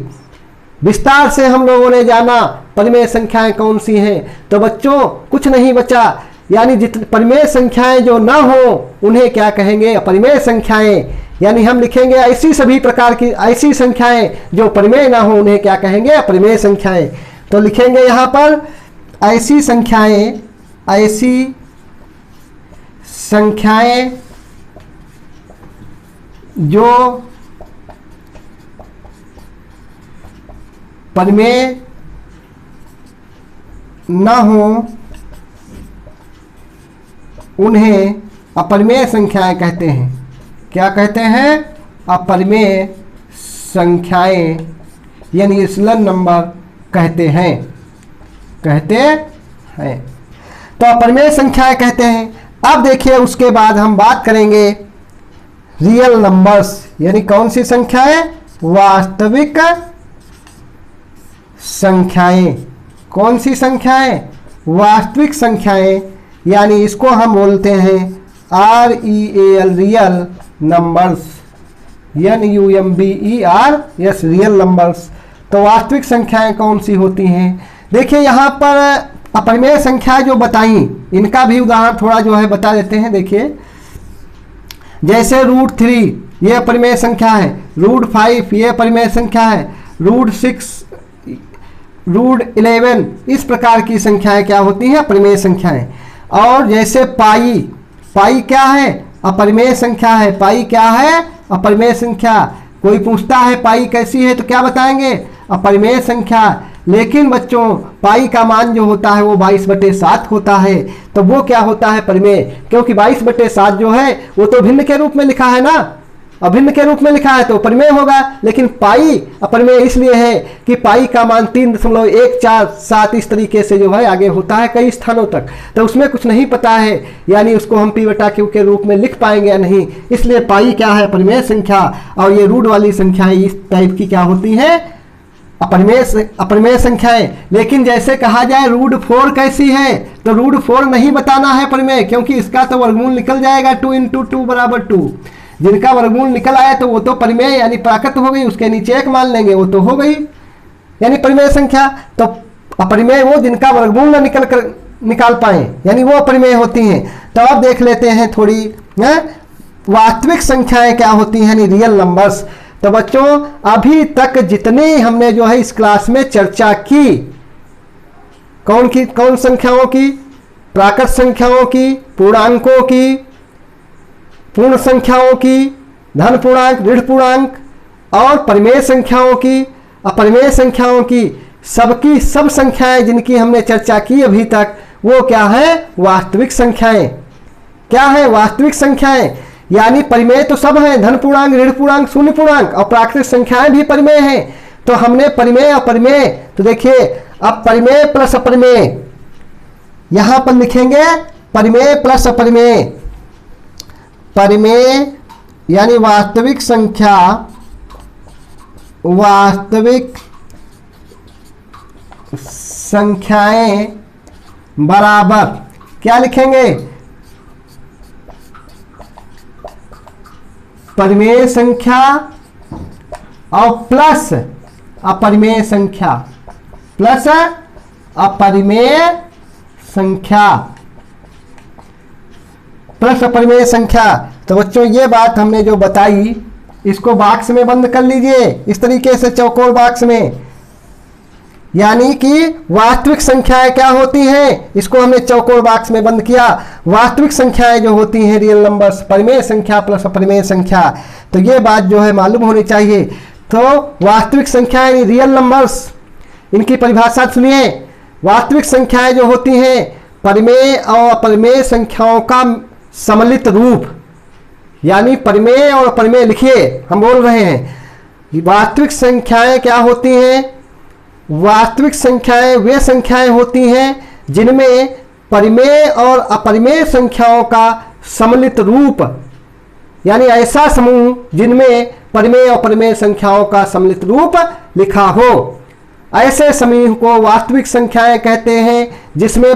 A: विस्तार से हम लोगों ने जाना परिमेय संख्याएं कौन सी हैं। तो बच्चों कुछ नहीं बचा, यानी जितनी परिमेय संख्याएं जो ना हो उन्हें क्या कहेंगे? अपरिमेय संख्याएं। यानी हम लिखेंगे ऐसी सभी प्रकार की ऐसी संख्याएं जो परिमेय ना हो उन्हें क्या कहेंगे, अपरिमेय संख्याएं। तो लिखेंगे यहाँ पर ऐसी संख्याएं जो परिमेय ना हो उन्हें अपरिमेय संख्याएं कहते हैं। क्या कहते हैं, अपरिमेय संख्याएं, यानी इस्लन नंबर कहते हैं। तो अपरिमेय संख्याएं कहते हैं। अब देखिए उसके बाद हम बात करेंगे रियल नंबर्स, यानी कौन सी संख्याएं, वास्तविक संख्याएं। कौन सी संख्याएं, वास्तविक संख्याएं, यानी इसको हम बोलते हैं REAL, real numbers, NUMBERS, real numbers. तो वास्तविक संख्याएं कौन सी होती हैं, देखिए यहाँ पर अपरिमेय संख्याएं जो बताई इनका भी उदाहरण थोड़ा जो है बता देते हैं। देखिए जैसे √3 ये अपरिमेय संख्या है, √5 ये अपरिमेय संख्या है, √6, √11 इस प्रकार की संख्याएं क्या होती हैं, अपरिमेय संख्याएं। और जैसे पाई क्या है, अपरिमेय संख्या है। पाई क्या है, अपरिमेय संख्या। कोई पूछता है पाई कैसी है तो क्या बताएंगे, अपरिमेय संख्या। लेकिन बच्चों पाई का मान जो होता है वो 22/7 होता है, तो वो क्या होता है, परिमेय। क्योंकि 22/7 जो है वो तो भिन्न के रूप में लिखा है ना, अभिन्न के रूप में लिखा है तो परिमेय होगा। लेकिन पाई अपरिमेय इसलिए है कि पाई का मान 3.147 इस तरीके से जो है आगे होता है कई स्थानों तक, तो उसमें कुछ नहीं पता है, यानी उसको हम P/Q के रूप में लिख पाएंगे या नहीं। इसलिए पाई क्या है, अपरिमेय संख्या। और ये रूट वाली संख्याएं इस टाइप की क्या होती हैं, अपरिमेय संख्याएं। लेकिन जैसे कहा जाए √4 कैसी है, तो √4 नहीं बताना है परिमेय, क्योंकि इसका तो वर्गमूल निकल जाएगा 2 × 2 = 2। जिनका वर्गमूल निकल आया तो वो तो परिमेय यानी प्राकृत हो गई, उसके नीचे 1 मान लेंगे वो तो हो गई यानी परिमेय संख्या। तो अपरिमेय वो जिनका वर्गमूल न निकाल पाए, यानी वो अपरिमेय होती हैं। तो अब देख लेते हैं थोड़ी वास्तविक संख्याएं क्या होती हैं, यानी रियल नंबर्स। तो बच्चों अभी तक जितने हमने जो है इस क्लास में चर्चा की, कौन संख्याओं की, प्राकृत संख्याओं की, पूर्णांकों की, पूर्ण संख्याओं की, धन पूर्णांक, ऋण पूर्णांक और परिमेय संख्याओं की, अपरिमेय संख्याओं की, सबकी सब संख्याएं जिनकी हमने चर्चा की अभी तक, वो क्या है, वास्तविक संख्याएं। क्या है, वास्तविक संख्याएं। यानी परिमेय तो सब हैं, धन पूर्णांक, ऋण पूर्णांक, शून्य पूर्णांक, और प्राकृतिक संख्याएं भी परिमेय हैं। तो हमने परिमेय अपरिमेय, तो देखिए अब परिमेय प्लस अपरिमेय, यहां पर लिखेंगे परिमेय प्लस अपरिमेय। परिमेय यानी वास्तविक संख्या, वास्तविक संख्याएं बराबर क्या लिखेंगे, परिमेय संख्या और प्लस अपरिमेय संख्या, प्लस अपरिमेय संख्या, प्लस अपरिमेय संख्या। तो बच्चों ये बात हमने जो बताई इसको बॉक्स में बंद कर लीजिए, इस तरीके से चौकोर बॉक्स में। यानी कि वास्तविक संख्याएं क्या होती हैं, इसको हमने चौकोर बॉक्स में बंद किया। वास्तविक संख्याएं जो होती हैं रियल नंबर्स, परिमेय संख्या प्लस अपरिमेय संख्या। तो ये बात जो है मालूम होनी चाहिए। तो वास्तविक संख्याएं रियल नंबर्स, इनकी परिभाषा सुनिए। वास्तविक संख्याएं जो होती हैं परिमेय और अपरिमेय संख्याओं का सम्मिलित रूप, यानी परिमेय और अपरिमेय लिखिए, हम बोल रहे हैं वास्तविक संख्याएं क्या होती हैं, वास्तविक संख्याएं वे संख्याएं होती हैं जिनमें परिमेय और अपरिमेय संख्याओं का सम्मिलित रूप, यानी ऐसा समूह जिनमें परिमेय और अपरिमेय संख्याओं का सम्मिलित रूप लिखा हो, ऐसे समूह को वास्तविक संख्याएं कहते हैं जिसमें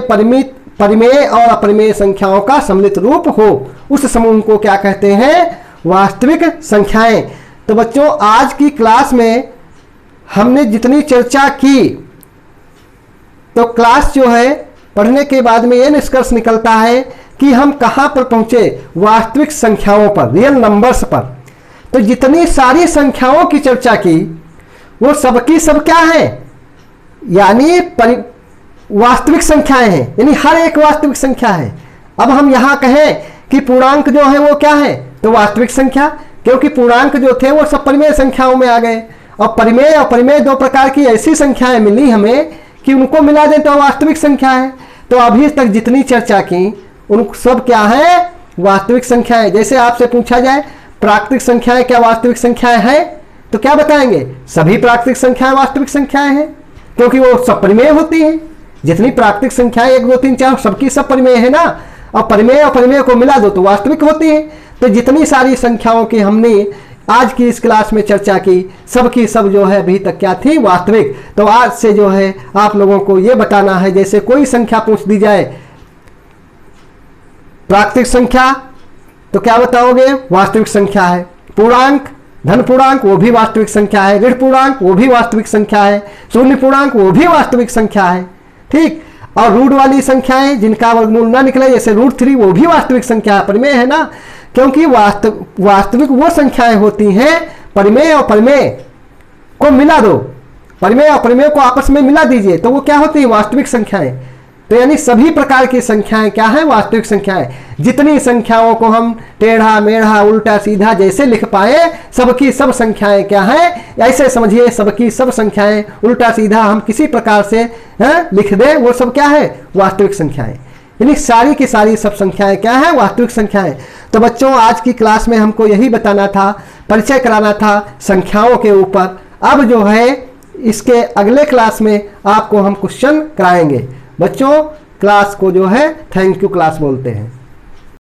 A: परिमेय और अपरिमेय संख्याओं का सम्मिलित रूप हो। उस समूह को क्या कहते हैं, वास्तविक संख्याएं। तो बच्चों आज की क्लास में हमने जितनी चर्चा की, तो क्लास जो है पढ़ने के बाद में यह निष्कर्ष निकलता है कि हम कहां पर पहुंचे, वास्तविक संख्याओं पर, रियल नंबर्स पर। तो जितनी सारी संख्याओं की चर्चा की वो सबकी सब क्या है, यानी वास्तविक संख्याएं हैं, यानी हर एक वास्तविक संख्या है। अब हम यहां कहें कि पूर्णांक जो है वो क्या है, तो वास्तविक संख्या, क्योंकि पूर्णांक जो थे वो सब परिमेय संख्याओं में आ गए। और परिमेय और परिमेय दो प्रकार की ऐसी संख्याएं मिली हमें कि उनको मिला दें तो वास्तविक संख्या है। तो अभी तक जितनी चर्चा की उन सब क्या है, वास्तविक संख्याएं। जैसे आपसे पूछा जाए प्राकृतिक संख्याएं क्या वास्तविक संख्याएं हैं, तो क्या बताएंगे, सभी प्राकृतिक संख्याएं वास्तविक संख्याएं हैं, क्योंकि वो सब परिमेय होती हैं। जितनी प्राकृतिक संख्याएं 1 2 3 4 सबकी सब परिमेय है ना, और परिमेय को मिला दो तो वास्तविक होती है। तो जितनी सारी संख्याओं की हमने आज की इस क्लास में चर्चा की, सबकी सब जो है अभी तक क्या थी, वास्तविक। तो आज से जो है आप लोगों को ये बताना है, जैसे कोई संख्या पूछ दी जाए प्राकृतिक संख्या, तो क्या बताओगे, वास्तविक संख्या है। पूर्णांक, धन पूर्णांक वो भी वास्तविक संख्या है, ऋण पूर्णांक वो भी वास्तविक संख्या है, शून्य पूर्णांक वो भी वास्तविक संख्या है, ठीक। और रूट वाली संख्याएं जिनका वर्गमूल ना निकले, जैसे √3 वो भी वास्तविक संख्या है, परिमेय है ना, क्योंकि वास्तविक वो संख्याएं होती हैं, परिमेय और परिमेय को मिला दो, परिमेय और परिमेय को आपस में मिला दीजिए तो वो क्या होती है, वास्तविक संख्याएं। तो यानी सभी प्रकार की संख्याएं क्या है, वास्तविक संख्याएं। जितनी संख्याओं को हम टेढ़ा मेढ़ा उल्टा सीधा जैसे लिख पाए, सबकी सब संख्याएं क्या है, ऐसे समझिए सबकी सब संख्याएं उल्टा सीधा हम किसी प्रकार से लिख दें, वो सब क्या है, वास्तविक संख्याएं। यानी सारी की सारी सब संख्याएं क्या है, वास्तविक संख्याएं। तो बच्चों आज की क्लास में हमको यही बताना था, परिचय कराना था संख्याओं के ऊपर। अब जो है इसके अगले क्लास में आपको हम क्वेश्चन कराएंगे। बच्चों क्लास को जो है थैंक यू क्लास बोलते हैं।